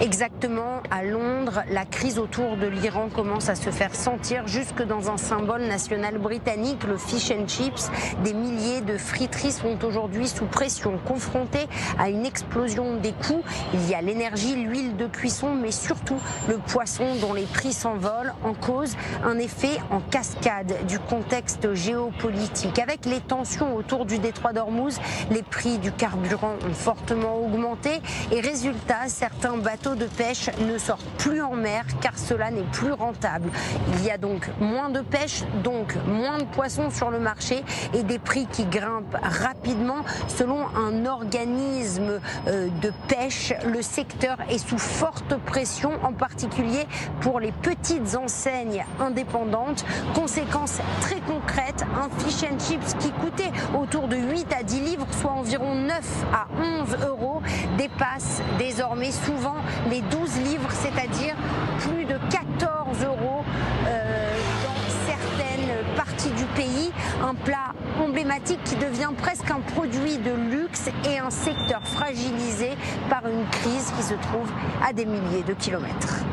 Exactement, à Londres, la crise autour de l'Iran commence à se faire sentir jusque dans un symbole national britannique, le fish and chips. Des milliers de friteries sont aujourd'hui sous pression, confrontées à une explosion des coûts. Il y a l'énergie, l'huile de cuisson, mais surtout le poisson dont les prix s'envolent. En cause, un effet en cascade du contexte géopolitique. Avec les tensions autour du détroit d'Ormuz, les prix du carburant ont fortement augmenté et résultat, certains bateaux de pêche ne sortent plus en mer car cela n'est plus rentable. Il y a donc moins de pêche, donc moins de poissons sur le marché et des prix qui grimpent rapidement. Selon un organisme de pêche, le secteur est sous forte pression, en particulier pour les petites enseignes indépendantes. Conséquence très concrète, un fish and chips qui coûtait autour de 8 à 10 livres, soit environ 9 à 11 euros, dépasse désormais souvent les 12 livres, c'est-à-dire plus de 14 euros dans certaines parties du pays. Un plat emblématique qui devient presque un produit de luxe et un secteur fragilisé par une crise qui se trouve à des milliers de kilomètres.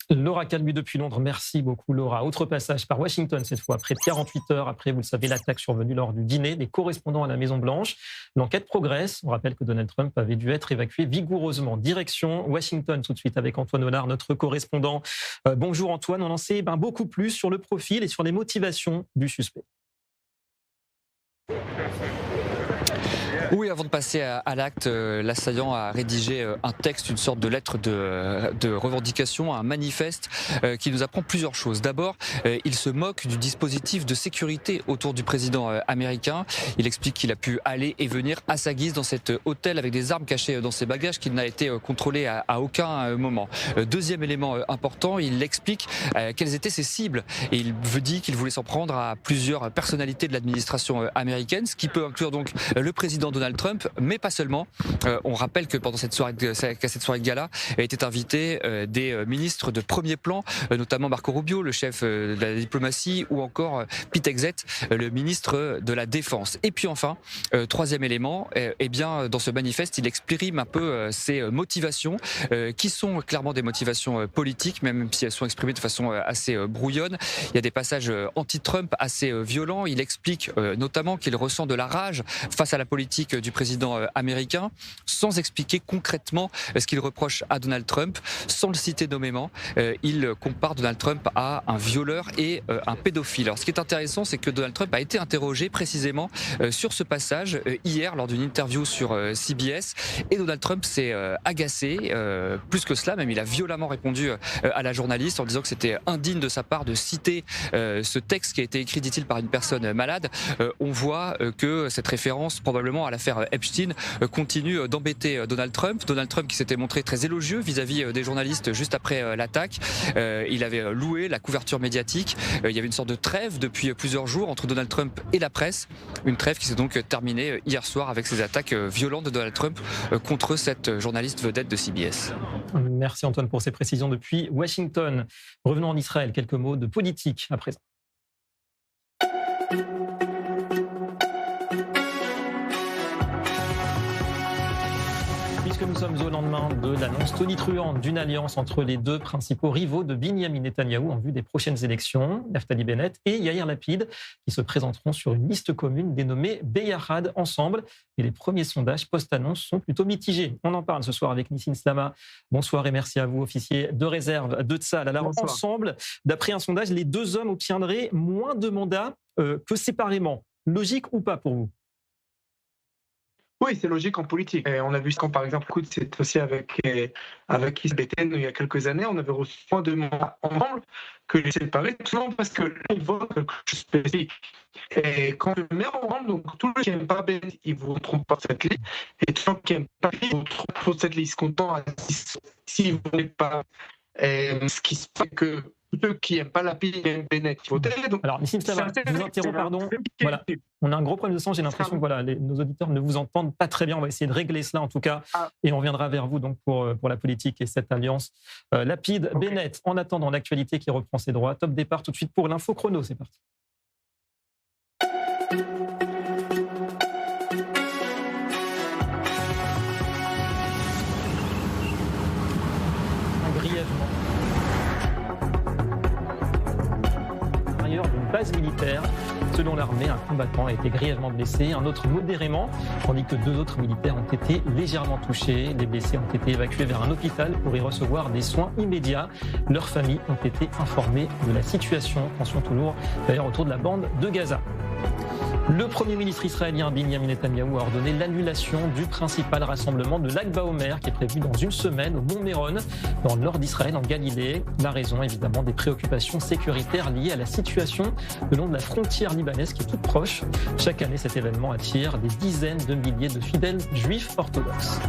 Laura Calmu depuis Londres, merci beaucoup Laura. Autre passage par Washington cette fois, près de 48 heures après, vous le savez, l'attaque survenue lors du dîner des correspondants à la Maison-Blanche. L'enquête progresse, on rappelle que Donald Trump avait dû être évacué vigoureusement. Direction Washington tout de suite avec Antoine Hollard, notre correspondant. Bonjour Antoine, on en sait beaucoup plus sur le profil et sur les motivations du suspect. Oui, avant de passer à l'acte, l'assaillant a rédigé un texte, une sorte de lettre de revendication, un manifeste qui nous apprend plusieurs choses. D'abord, il se moque du dispositif de sécurité autour du président américain. Il explique qu'il a pu aller et venir à sa guise dans cet hôtel avec des armes cachées dans ses bagages, qu'il n'a été contrôlé à aucun moment. Deuxième élément important, il explique quelles étaient ses cibles. Et il dit qu'il voulait s'en prendre à plusieurs personnalités de l'administration américaine, ce qui peut inclure donc le président Donald Trump, mais pas seulement. On rappelle que pendant qu'à cette soirée de gala étaient invités des ministres de premier plan, notamment Marco Rubio, le chef de la diplomatie, ou encore Pete Hegseth, le ministre de la Défense. Et puis enfin, troisième élément, eh bien, dans ce manifeste, il exprime un peu ses motivations, qui sont clairement des motivations politiques, même si elles sont exprimées de façon assez brouillonne. Il y a des passages anti-Trump assez violents. Il explique notamment qu'il ressent de la rage face à la politique du président américain, sans expliquer concrètement ce qu'il reproche à Donald Trump, sans le citer nommément. Il compare Donald Trump à un violeur et un pédophile. Alors, ce qui est intéressant, c'est que Donald Trump a été interrogé précisément sur ce passage hier lors d'une interview sur CBS, et Donald Trump s'est agacé, plus que cela, même il a violemment répondu à la journaliste en disant que c'était indigne de sa part de citer ce texte qui a été écrit, dit-il, par une personne malade. On voit que cette référence probablement à l'affaire Epstein continue d'embêter Donald Trump qui s'était montré très élogieux vis-à-vis des journalistes juste après l'attaque. Il avait loué la couverture médiatique. Il y avait une sorte de trêve depuis plusieurs jours entre Donald Trump et la presse, une trêve qui s'est donc terminée hier soir avec ces attaques violentes de Donald Trump contre cette journaliste vedette de CBS. Merci Antoine pour ces précisions depuis Washington. Revenons en Israël, quelques mots de politique à présent. Puisque nous sommes au lendemain de l'annonce tonitruante d'une alliance entre les deux principaux rivaux de Binyamin Netanyahou en vue des prochaines élections, Naftali Bennett et Yair Lapid, qui se présenteront sur une liste commune dénommée Beyachad Ensemble. Et les premiers sondages post-annonce sont plutôt mitigés. On en parle ce soir avec Nissim Slama. Bonsoir et merci à vous, officier de réserve de Tsahal. Alors Bonsoir. Ensemble, d'après un sondage, les deux hommes obtiendraient moins de mandats que séparément. Logique ou pas pour vous ? Oui, c'est logique en politique. Et on a vu quand, par exemple, c'est aussi avec Israël Béthène il y a quelques années, on avait reçu moins de mandats ensemble que les séparés, tout simplement parce que là, ils votent quelque chose de spécifique. Et quand on le met ensemble, donc tous ceux qui n'aiment pas Bennett, ils ne voteront pas pour cette liste. Et tous ceux qui n'aiment pas lui, ils voteront pour cette liste, comptant à 10 s'ils ne votent pas. Et ce qui se fait que tous ceux qui n'aiment pas Lapid et Bennett voteraient. Donc, alors, Nissim Slama, je vous interromps, pardon. Voilà. On a un gros problème de son, j'ai l'impression que voilà, nos auditeurs ne vous entendent pas très bien. On va essayer de régler cela en tout cas, et on viendra vers vous donc pour la politique et cette alliance Lapid, okay. Bennett. En attendant, l'actualité qui reprend ses droits. Top départ tout de suite pour l'info chrono, c'est parti. Brièvement. D'une base militaire. Selon l'armée, un combattant a été grièvement blessé, un autre modérément, tandis que deux autres militaires ont été légèrement touchés. Les blessés ont été évacués vers un hôpital pour y recevoir des soins immédiats. Leurs familles ont été informées de la situation. Tension toujours d'ailleurs autour de la bande de Gaza. Le Premier ministre israélien Binyamin Netanyahou a ordonné l'annulation du principal rassemblement de Lag BaOmer qui est prévu dans une semaine au Mont Méron, dans le nord d'Israël, en Galilée. La raison, évidemment, des préoccupations sécuritaires liées à la situation le long de la frontière libanaise qui est toute proche. Chaque année, cet événement attire des dizaines de milliers de fidèles juifs orthodoxes.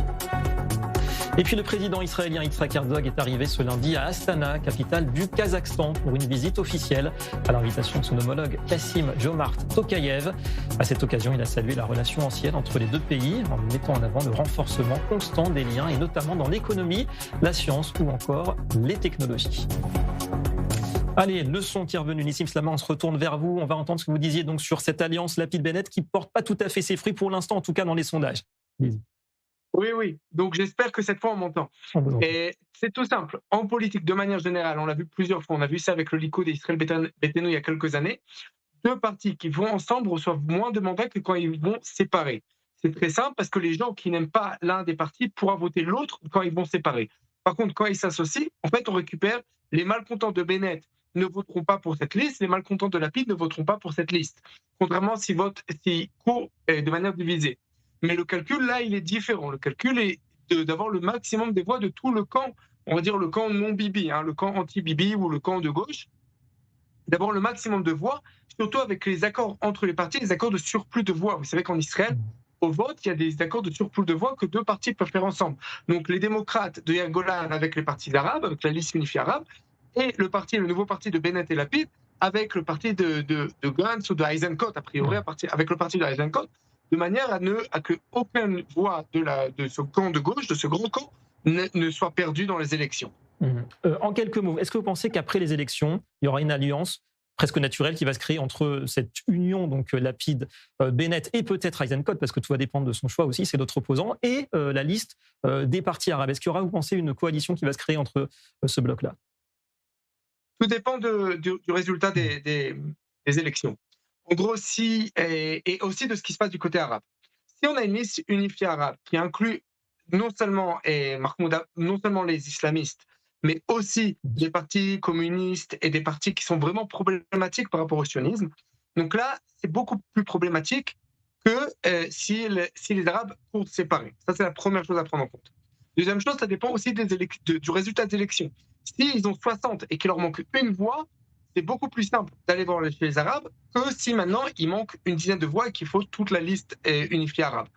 Et puis le président israélien Yitzhak Herzog est arrivé ce lundi à Astana, capitale du Kazakhstan, pour une visite officielle à l'invitation de son homologue Kassim Jomart Tokayev. À cette occasion, il a salué la relation ancienne entre les deux pays en mettant en avant le renforcement constant des liens et notamment dans l'économie, la science ou encore les technologies. Allez, le son qui est revenu, Nissim Slama, on se retourne vers vous. On va entendre ce que vous disiez donc sur cette alliance Lapid-Bennett qui ne porte pas tout à fait ses fruits pour l'instant, en tout cas dans les sondages. Allez-y. Oui. Donc, j'espère que cette fois, on m'entend. Et c'est tout simple. En politique, de manière générale, on l'a vu plusieurs fois. On a vu ça avec le Likoud d'Israël Béthène il y a quelques années. Deux partis qui vont ensemble reçoivent moins de mandats que quand ils vont séparer. C'est très simple parce que les gens qui n'aiment pas l'un des partis pourront voter l'autre quand ils vont séparer. Par contre, quand ils s'associent, en fait, on récupère les malcontents de Bennett ne voteront pas pour cette liste, les malcontents de Lapid ne voteront pas pour cette liste. Contrairement s'ils courent de manière divisée. Mais le calcul, là, il est différent. Le calcul est d'avoir le maximum des voix de tout le camp, on va dire le camp non-Bibi, le camp anti-Bibi ou le camp de gauche, d'avoir le maximum de voix, surtout avec les accords entre les partis, les accords de surplus de voix. Vous savez qu'en Israël, au vote, il y a des accords de surplus de voix que deux partis peuvent faire ensemble. Donc les démocrates de Yair Golan avec les partis arabes, avec la liste unifiée arabe, et le nouveau parti de Bennett et Lapid avec le parti de Gantz ou de Eisenkot, a priori, avec le parti de Eisenkot. de manière à que aucune voix de ce camp de gauche, de ce grand camp, ne soit perdue dans les élections. En quelques mots, est-ce que vous pensez qu'après les élections, il y aura une alliance presque naturelle qui va se créer entre cette union, donc Lapid, Bennett et peut-être Eisenkot, parce que tout va dépendre de son choix aussi, c'est d'autres opposants, et la liste des partis arabes? Est-ce qu'il y aura, vous pensez, une coalition qui va se créer entre ce bloc-là? Tout dépend du résultat des élections. En gros, et aussi de ce qui se passe du côté arabe. Si on a une liste unifiée arabe qui inclut non seulement les islamistes, mais aussi des partis communistes et des partis qui sont vraiment problématiques par rapport au sionisme. Donc là, c'est beaucoup plus problématique que si les Arabes courent séparés. Ça, c'est la première chose à prendre en compte. Deuxième chose, ça dépend aussi du résultat des élections. S'ils ont 60 et qu'il leur manque une voix, c'est beaucoup plus simple d'aller voir chez les Arabes que si maintenant il manque une dizaine de voix et qu'il faut toute la liste unifiée arabe.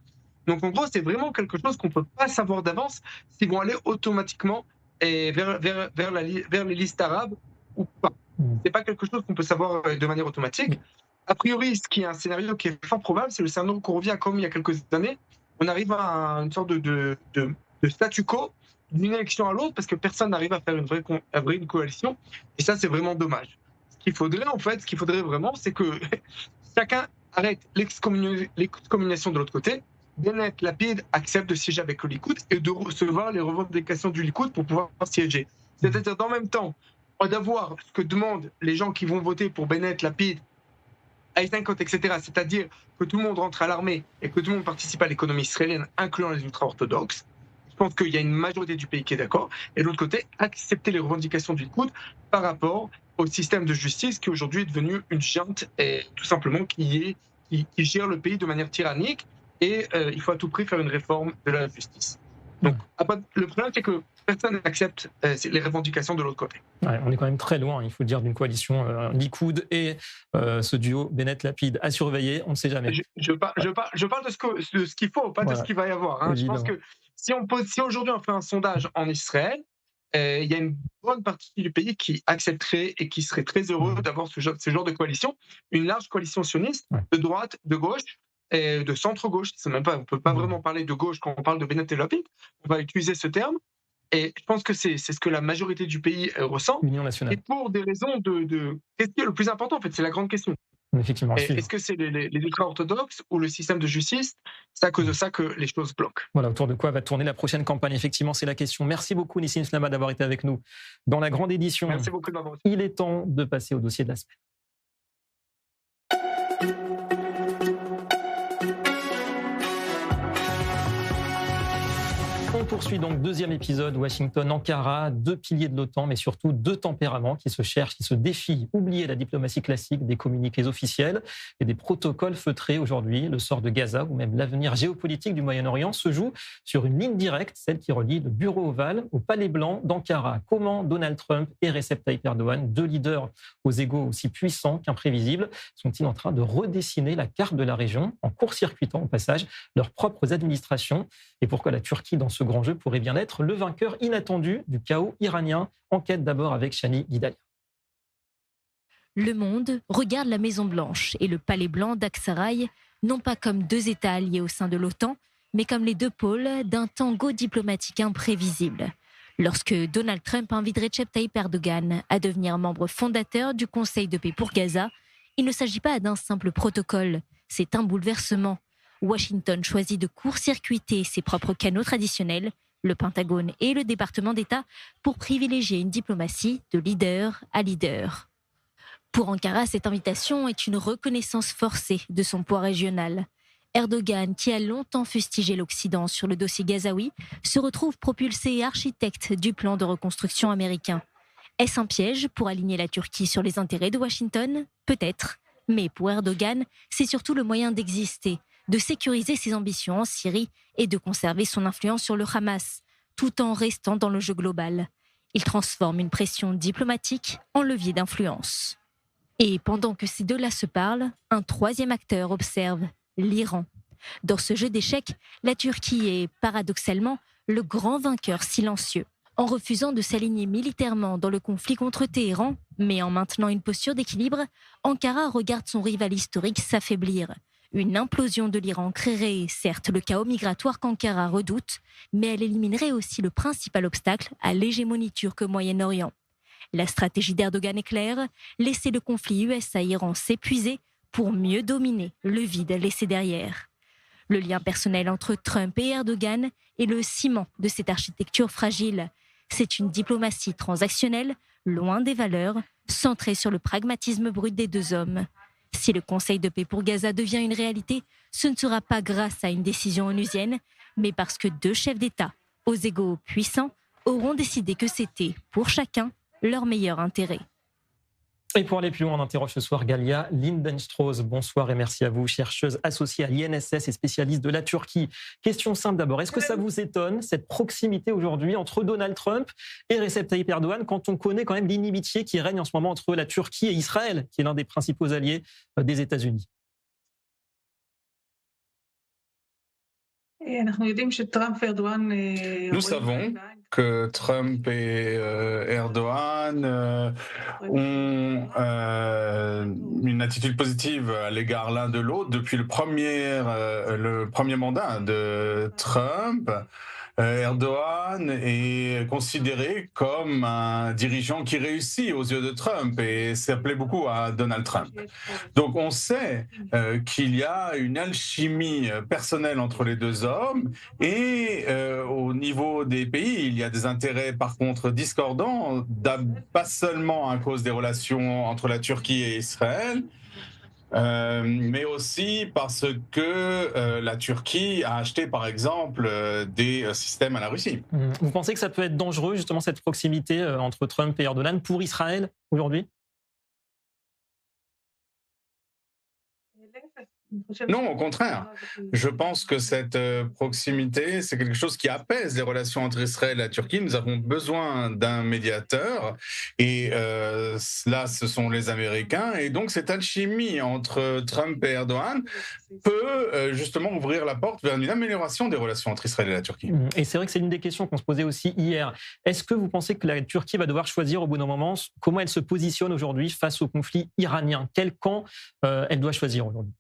Donc en gros, c'est vraiment quelque chose qu'on ne peut pas savoir d'avance s'ils vont aller automatiquement vers les listes arabes ou pas. C'est pas quelque chose qu'on peut savoir de manière automatique. A priori, ce qui est un scénario qui est fort probable, c'est le scénario qu'on revient comme il y a quelques années. On arrive à une sorte de statu quo d'une élection à l'autre parce que personne n'arrive à faire une coalition. Et ça, c'est vraiment dommage. Ce qu'il faudrait vraiment, c'est que chacun arrête l'excommunication de l'autre côté. Bennett, Lapid acceptent de siéger avec le Likoud et de recevoir les revendications du Likoud pour pouvoir siéger. C'est-à-dire, dans le même temps, d'avoir ce que demandent les gens qui vont voter pour Bennett, Lapid, Eisenkot, etc., c'est-à-dire que tout le monde rentre à l'armée et que tout le monde participe à l'économie israélienne, incluant les ultra-orthodoxes. Je pense qu'il y a une majorité du pays qui est d'accord. Et de l'autre côté, accepter les revendications du Likoud par rapport au système de justice qui aujourd'hui est devenu une junte et tout simplement qui gère le pays de manière tyrannique. Et il faut à tout prix faire une réforme de la justice. Donc, après, le problème, c'est que personne n'accepte les revendications de l'autre côté. Ouais, on est quand même très loin, il faut le dire, d'une coalition Likoud et ce duo Bennett-Lapid à surveiller, on ne sait jamais. Je parle de ce qu'il faut, pas de ce qu'il va y avoir. Hein. Je pense que si aujourd'hui on fait un sondage en Israël, il y a une bonne partie du pays qui accepterait et qui serait très heureux d'avoir ce genre de coalition, une large coalition sioniste, de droite, de gauche, et de centre-gauche. On ne peut pas vraiment parler de gauche quand on parle de Bennett et Lapid. On va utiliser ce terme. Et je pense que c'est ce que la majorité du pays ressent. L'Union nationale. Et pour des raisons qu'est-ce qui est le plus important, en fait, c'est la grande question. Effectivement. Est-ce que c'est les ultra-orthodoxes ou le système de justice? C'est à cause de ça que les choses bloquent. Voilà, autour de quoi va tourner la prochaine campagne. Effectivement, c'est la question. Merci beaucoup, Nissim Slama, d'avoir été avec nous dans la grande édition. Merci beaucoup de m'avoir reçu. Il est temps de passer au dossier de la semaine. On poursuit donc deuxième épisode, Washington-Ankara, deux piliers de l'OTAN, mais surtout deux tempéraments qui se cherchent, qui se défient. Oubliez la diplomatie classique des communiqués officiels et des protocoles feutrés aujourd'hui. Le sort de Gaza ou même l'avenir géopolitique du Moyen-Orient se joue sur une ligne directe, celle qui relie le bureau ovale au Palais Blanc d'Ankara. Comment Donald Trump et Recep Tayyip Erdogan, deux leaders aux égos aussi puissants qu'imprévisibles, sont-ils en train de redessiner la carte de la région en court-circuitant au passage leurs propres administrations? Et pourquoi la Turquie, dans ce grand jeu, pourrait bien être le vainqueur inattendu du chaos iranien? Enquête d'abord avec Chani Guidalia. Le monde regarde la Maison-Blanche et le Palais Blanc d'Aksaray, non pas comme deux États alliés au sein de l'OTAN, mais comme les deux pôles d'un tango diplomatique imprévisible. Lorsque Donald Trump invite Recep Tayyip Erdogan à devenir membre fondateur du Conseil de paix pour Gaza, il ne s'agit pas d'un simple protocole, c'est un bouleversement. Washington choisit de court-circuiter ses propres canaux traditionnels, le Pentagone et le département d'État, pour privilégier une diplomatie de leader à leader. Pour Ankara, cette invitation est une reconnaissance forcée de son poids régional. Erdogan, qui a longtemps fustigé l'Occident sur le dossier gazaoui, se retrouve propulsé architecte du plan de reconstruction américain. Est-ce un piège pour aligner la Turquie sur les intérêts de Washington? Peut-être. Mais pour Erdogan, c'est surtout le moyen d'exister, de sécuriser ses ambitions en Syrie et de conserver son influence sur le Hamas, tout en restant dans le jeu global. Il transforme une pression diplomatique en levier d'influence. Et pendant que ces deux-là se parlent, un troisième acteur observe, l'Iran. Dans ce jeu d'échecs, la Turquie est, paradoxalement, le grand vainqueur silencieux. En refusant de s'aligner militairement dans le conflit contre Téhéran, mais en maintenant une posture d'équilibre, Ankara regarde son rival historique s'affaiblir. Une implosion de l'Iran créerait certes le chaos migratoire qu'Ankara redoute, mais elle éliminerait aussi le principal obstacle à l'hégémonie turque au Moyen-Orient. La stratégie d'Erdogan est claire, laisser le conflit USA-Iran s'épuiser pour mieux dominer le vide laissé derrière. Le lien personnel entre Trump et Erdogan est le ciment de cette architecture fragile. C'est une diplomatie transactionnelle, loin des valeurs, centrée sur le pragmatisme brut des deux hommes. Si le Conseil de paix pour Gaza devient une réalité, ce ne sera pas grâce à une décision onusienne, mais parce que deux chefs d'État, aux égaux puissants, auront décidé que c'était, pour chacun, leur meilleur intérêt. Et pour aller plus loin, on interroge ce soir Galia Lindenstrauss. Bonsoir et merci à vous, chercheuse associée à l'INSS et spécialiste de la Turquie. Question simple d'abord, est-ce que ça vous étonne, cette proximité aujourd'hui entre Donald Trump et Recep Tayyip Erdogan, quand on connaît quand même l'inimitié qui règne en ce moment entre la Turquie et Israël, qui est l'un des principaux alliés des États-Unis? Nous savons que Trump et Erdogan ont une attitude positive à l'égard l'un de l'autre depuis le premier mandat de Trump. Erdogan est considéré comme un dirigeant qui réussit aux yeux de Trump et ça plaît beaucoup à Donald Trump. Donc on sait qu'il y a une alchimie personnelle entre les deux hommes et au niveau des pays, il y a des intérêts par contre discordants, pas seulement à cause des relations entre la Turquie et Israël, mais aussi parce que la Turquie a acheté, par exemple, des systèmes à la Russie. Vous pensez que ça peut être dangereux, justement, cette proximité entre Trump et Erdogan pour Israël aujourd'hui? Non, au contraire. Je pense que cette proximité, c'est quelque chose qui apaise les relations entre Israël et la Turquie. Nous avons besoin d'un médiateur et là, ce sont les Américains. Et donc, cette alchimie entre Trump et Erdogan peut justement ouvrir la porte vers une amélioration des relations entre Israël et la Turquie. Et c'est vrai que c'est l'une des questions qu'on se posait aussi hier. Est-ce que vous pensez que la Turquie va devoir choisir au bout d'un moment comment elle se positionne aujourd'hui face au conflit iranien? Quel camp elle doit choisir aujourd'hui?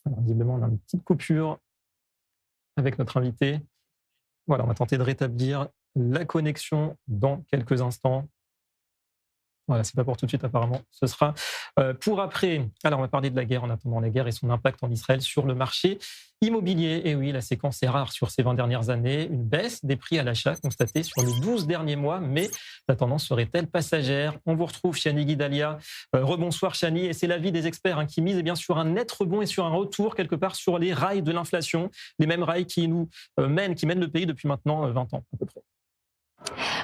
Alors, visiblement, on a une petite coupure avec notre invité. Voilà, on va tenter de rétablir la connexion dans quelques instants. Voilà, c'est pas pour tout de suite apparemment, ce sera pour après. Alors on va parler de la guerre en attendant la guerre et son impact en Israël sur le marché immobilier. Et oui, la séquence est rare sur ces 20 dernières années. Une baisse des prix à l'achat constatée sur les 12 derniers mois, mais la tendance serait-elle passagère? On vous retrouve, Chani Guidalia. Rebonsoir Chani, et c'est l'avis des experts qui misent sur un net rebond et sur un retour quelque part sur les rails de l'inflation, les mêmes rails qui nous mènent le pays depuis maintenant 20 ans à peu près.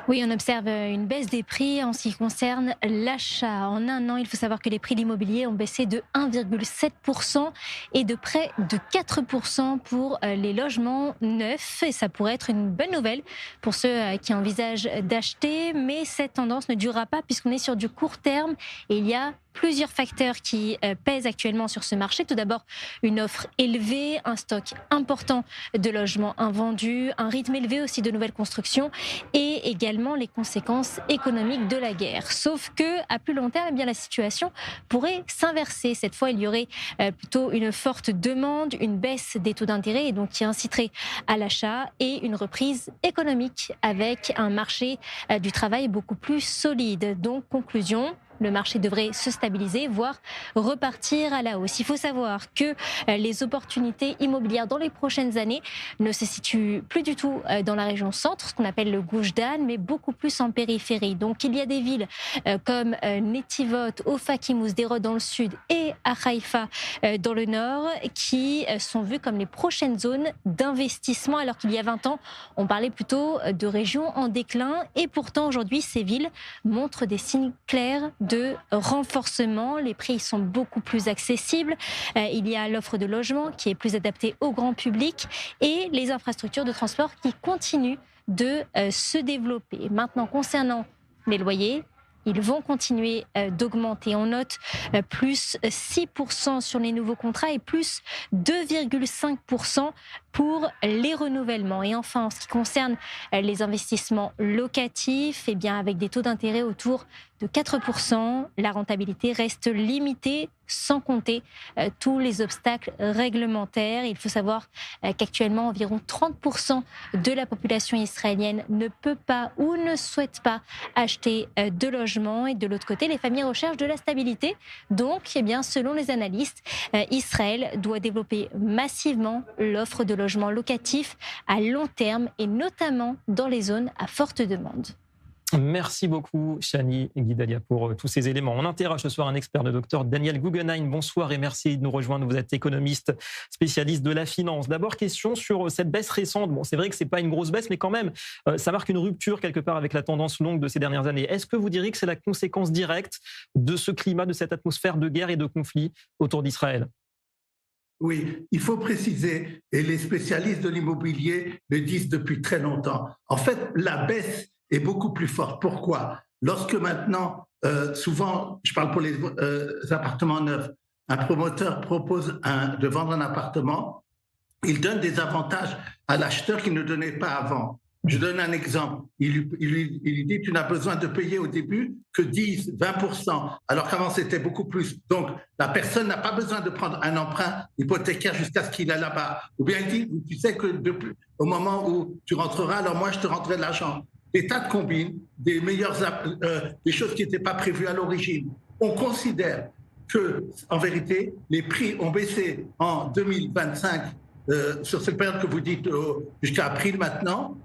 Oui, on observe une baisse des prix en ce qui concerne l'achat. En un an, il faut savoir que les prix de l'immobilier ont baissé de 1,7% et de près de 4% pour les logements neufs. Et ça pourrait être une bonne nouvelle pour ceux qui envisagent d'acheter. Mais cette tendance ne durera pas puisqu'on est sur du court terme et il y a plusieurs facteurs qui pèsent actuellement sur ce marché. Tout d'abord, une offre élevée, un stock important de logements invendus, un rythme élevé aussi de nouvelles constructions et également les conséquences économiques de la guerre. Sauf que à plus long terme, eh bien, la situation pourrait s'inverser. Cette fois, il y aurait plutôt une forte demande, une baisse des taux d'intérêt et donc qui inciterait à l'achat et une reprise économique avec un marché du travail beaucoup plus solide. Donc, conclusion, le marché devrait se stabiliser, voire repartir à la hausse. Il faut savoir que les opportunités immobilières dans les prochaines années ne se situent plus du tout dans la région centre, ce qu'on appelle le Gush Dan, mais beaucoup plus en périphérie. Donc il y a des villes comme Netivot, Ofakim ou Sderot dans le sud et à Haïfa dans le nord qui sont vues comme les prochaines zones d'investissement, alors qu'il y a 20 ans, on parlait plutôt de régions en déclin. Et pourtant, aujourd'hui, ces villes montrent des signes clairs de renforcement. Les prix sont beaucoup plus accessibles. Il y a l'offre de logement qui est plus adaptée au grand public et les infrastructures de transport qui continuent de se développer. Maintenant, concernant les loyers, ils vont continuer d'augmenter. On note plus 6% sur les nouveaux contrats et plus 2,5% pour les renouvellements. Et enfin, en ce qui concerne les investissements locatifs, eh bien, avec des taux d'intérêt autour de 4%, la rentabilité reste limitée, sans compter tous les obstacles réglementaires. Il faut savoir qu'actuellement, environ 30% de la population israélienne ne peut pas ou ne souhaite pas acheter de logement. Et de l'autre côté, les familles recherchent de la stabilité. Donc, eh bien, selon les analystes, Israël doit développer massivement l'offre de logements locatifs à long terme et notamment dans les zones à forte demande. Merci beaucoup, Shani Guidalia, pour tous ces éléments. On interroge ce soir un expert, le docteur Daniel Guggenheim. Bonsoir et merci de nous rejoindre. Vous êtes économiste, spécialiste de la finance. D'abord, question sur cette baisse récente. Bon, c'est vrai que c'est pas une grosse baisse, mais quand même, ça marque une rupture quelque part avec la tendance longue de ces dernières années. Est-ce que vous diriez que c'est la conséquence directe de ce climat, de cette atmosphère de guerre et de conflit autour d'Israël ? Oui, il faut préciser, et les spécialistes de l'immobilier le disent depuis très longtemps, en fait, la baisse est beaucoup plus forte. Pourquoi ? Lorsque maintenant, souvent, je parle pour les appartements neufs, un promoteur propose de vendre un appartement, il donne des avantages à l'acheteur qu'il ne donnait pas avant. Je donne un exemple. Il lui dit, tu n'as besoin de payer au début que 10, 20%, alors qu'avant c'était beaucoup plus. Donc, la personne n'a pas besoin de prendre un emprunt hypothécaire jusqu'à ce qu'il est là-bas. Ou bien il dit, tu sais que au moment où tu rentreras, alors moi je te rendrai de l'argent. Des tas de combines, des choses qui n'étaient pas prévues à l'origine. On considère que, en vérité, les prix ont baissé en 2025, sur cette période que vous dites jusqu'à avril maintenant,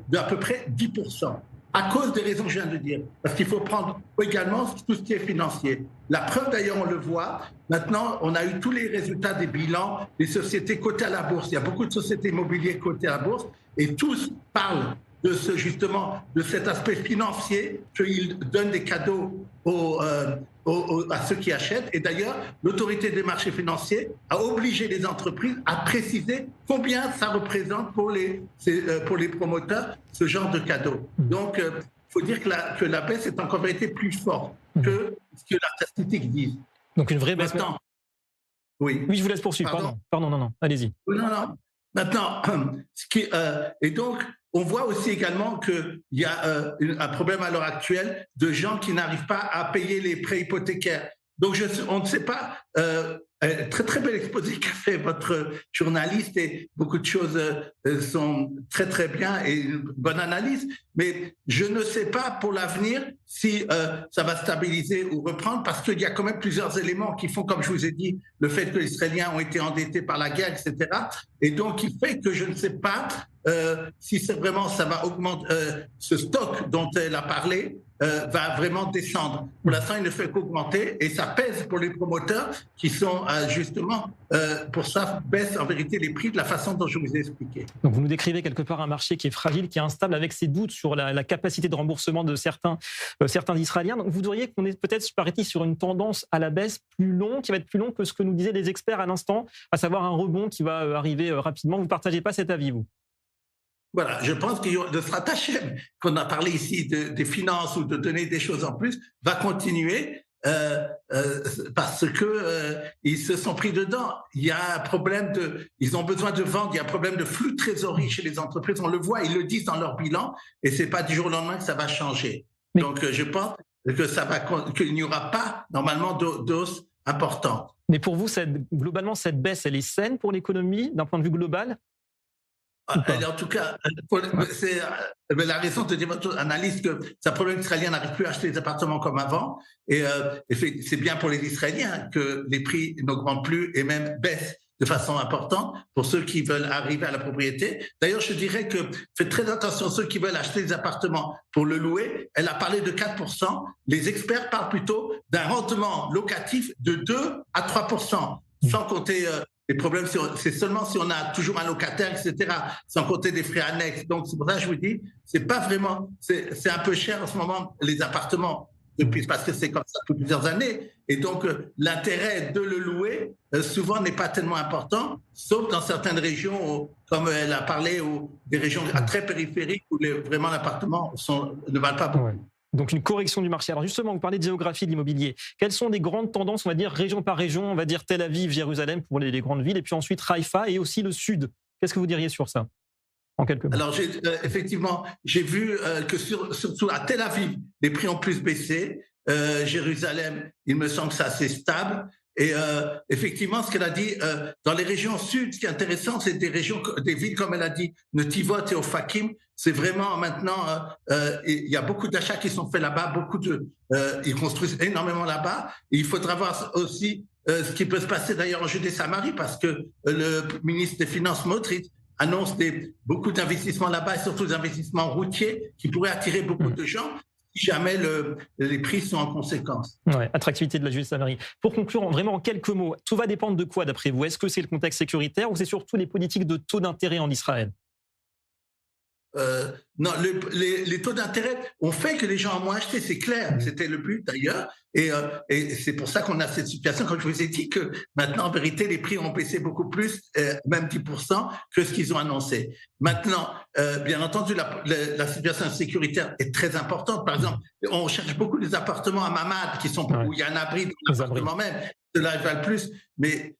d'à peu près 10%, à cause des raisons que je viens de dire. Parce qu'il faut prendre également tout ce qui est financier. La preuve, d'ailleurs, on le voit, maintenant, on a eu tous les résultats des bilans des sociétés cotées à la bourse. Il y a beaucoup de sociétés immobilières cotées à la bourse et tous parlent de cet aspect financier, qu'ils donnent des cadeaux à ceux qui achètent. Et d'ailleurs, l'autorité des marchés financiers a obligé les entreprises à préciser combien ça représente pour les promoteurs, ce genre de cadeaux. Donc, il faut dire que la baisse est encore vérité plus forte que ce que la statistique dit. Donc, une vraie baisse. Maintenant, oui, je vous laisse poursuivre. Pardon, non, allez-y. Non. Maintenant, et donc, on voit aussi également qu'il y a un problème à l'heure actuelle de gens qui n'arrivent pas à payer les prêts hypothécaires. Donc, on ne sait pas, très très bel exposé qu'a fait votre journaliste et beaucoup de choses sont très très bien et une bonne analyse, mais je ne sais pas pour l'avenir si ça va stabiliser ou reprendre parce qu'il y a quand même plusieurs éléments qui font, comme je vous ai dit, le fait que les Israéliens ont été endettés par la guerre, etc. Et donc, il fait que je ne sais pas si c'est vraiment ça va augmenter, ce stock dont elle a parlé va vraiment descendre. Pour l'instant, il ne fait qu'augmenter et ça pèse pour les promoteurs qui sont justement, pour ça, baissent en vérité les prix de la façon dont je vous ai expliqué. Donc vous nous décrivez quelque part un marché qui est fragile, qui est instable, avec ses doutes sur la capacité de remboursement de certains Israéliens. Donc vous diriez qu'on est peut-être, paraît-il, sur une tendance à la baisse plus longue, qui va être plus longue que ce que nous disaient les experts à l'instant, à savoir un rebond qui va arriver rapidement. Vous ne partagez pas cet avis, vous ? Voilà, je pense que le stratagème qu'on a parlé ici des finances ou de donner des choses en plus va continuer parce que ils se sont pris dedans. Il y a un problème ils ont besoin de vendre. Il y a un problème de flux de trésorerie chez les entreprises. On le voit, ils le disent dans leur bilan et c'est pas du jour au lendemain que ça va changer. Donc je pense que qu'il n'y aura pas normalement d'hausse importante. Mais pour vous, globalement, cette baisse, elle est saine pour l'économie d'un point de vue global ? En tout cas, c'est la raison de dire votre analyse que c'est un problème israélien n'arrive plus à acheter des appartements comme avant. Et c'est bien pour les Israéliens que les prix n'augmentent plus et même baissent de façon importante pour ceux qui veulent arriver à la propriété. D'ailleurs, je dirais que faites très attention à ceux qui veulent acheter des appartements pour le louer. Elle a parlé de 4%. Les experts parlent plutôt d'un rendement locatif de 2 à 3%, sans compter les problèmes, c'est seulement si on a toujours un locataire, etc., sans compter des frais annexes. Donc, c'est pour ça que je vous dis, c'est pas vraiment, c'est un peu cher en ce moment, les appartements, parce que c'est comme ça depuis plusieurs années. Et donc, l'intérêt de le louer, souvent, n'est pas tellement important, sauf dans certaines régions, comme elle a parlé, ou des régions très périphériques, où vraiment l'appartement ne valent pas beaucoup. Donc une correction du marché. Alors justement, vous parlez de géographie de l'immobilier. Quelles sont les grandes tendances, on va dire région par région, on va dire Tel Aviv, Jérusalem pour les grandes villes, et puis ensuite Haïfa et aussi le sud. Qu'est-ce que vous diriez sur ça, en quelques mots? Alors effectivement, j'ai vu que surtout à Tel Aviv, les prix ont plus baissé. Jérusalem, il me semble que c'est assez stable. Et effectivement, ce qu'elle a dit, dans les régions sud, ce qui est intéressant, c'est des villes, comme elle a dit, Netivot et Ofakim. C'est vraiment maintenant, il y a beaucoup d'achats qui sont faits là-bas, ils construisent énormément là-bas. Et il faudra voir aussi ce qui peut se passer d'ailleurs en Judée-Samarie, parce que le ministre des Finances, Smotrich, annonce beaucoup d'investissements là-bas, et surtout des investissements routiers qui pourraient attirer beaucoup de gens, si jamais les prix sont en conséquence. Ouais, attractivité de la Judée-Samarie. Pour conclure, vraiment en quelques mots, tout va dépendre de quoi d'après vous? Est-ce que c'est le contexte sécuritaire ou c'est surtout les politiques de taux d'intérêt en Israël? Non, les taux d'intérêt ont fait que les gens ont moins acheté, c'est clair. C'était le but d'ailleurs. Et c'est pour ça qu'on a cette situation, comme je vous ai dit, que maintenant, en vérité, les prix ont baissé beaucoup plus, même 10%, que ce qu'ils ont annoncé. Maintenant, bien entendu, la situation sécuritaire est très importante. Par exemple, on cherche beaucoup des appartements à Mamad, où il y a un abri dans l'appartement même. Cela valent plus. Mais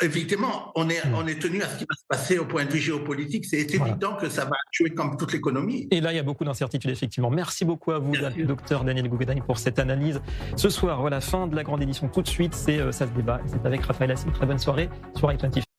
évidemment, on est tenu à ce qui va se passer au point de vue géopolitique. C'est évident que ça va jouer comme toute l'économie. Et là, il y a beaucoup d'incertitudes, effectivement. Merci beaucoup à vous, docteur Daniel Guggenheim, pour cette analyse. Ce soir, voilà, fin de la grande édition. Tout de suite, ça se débat. C'est avec Raphaël Hassine. Très bonne soirée sur iPlanet.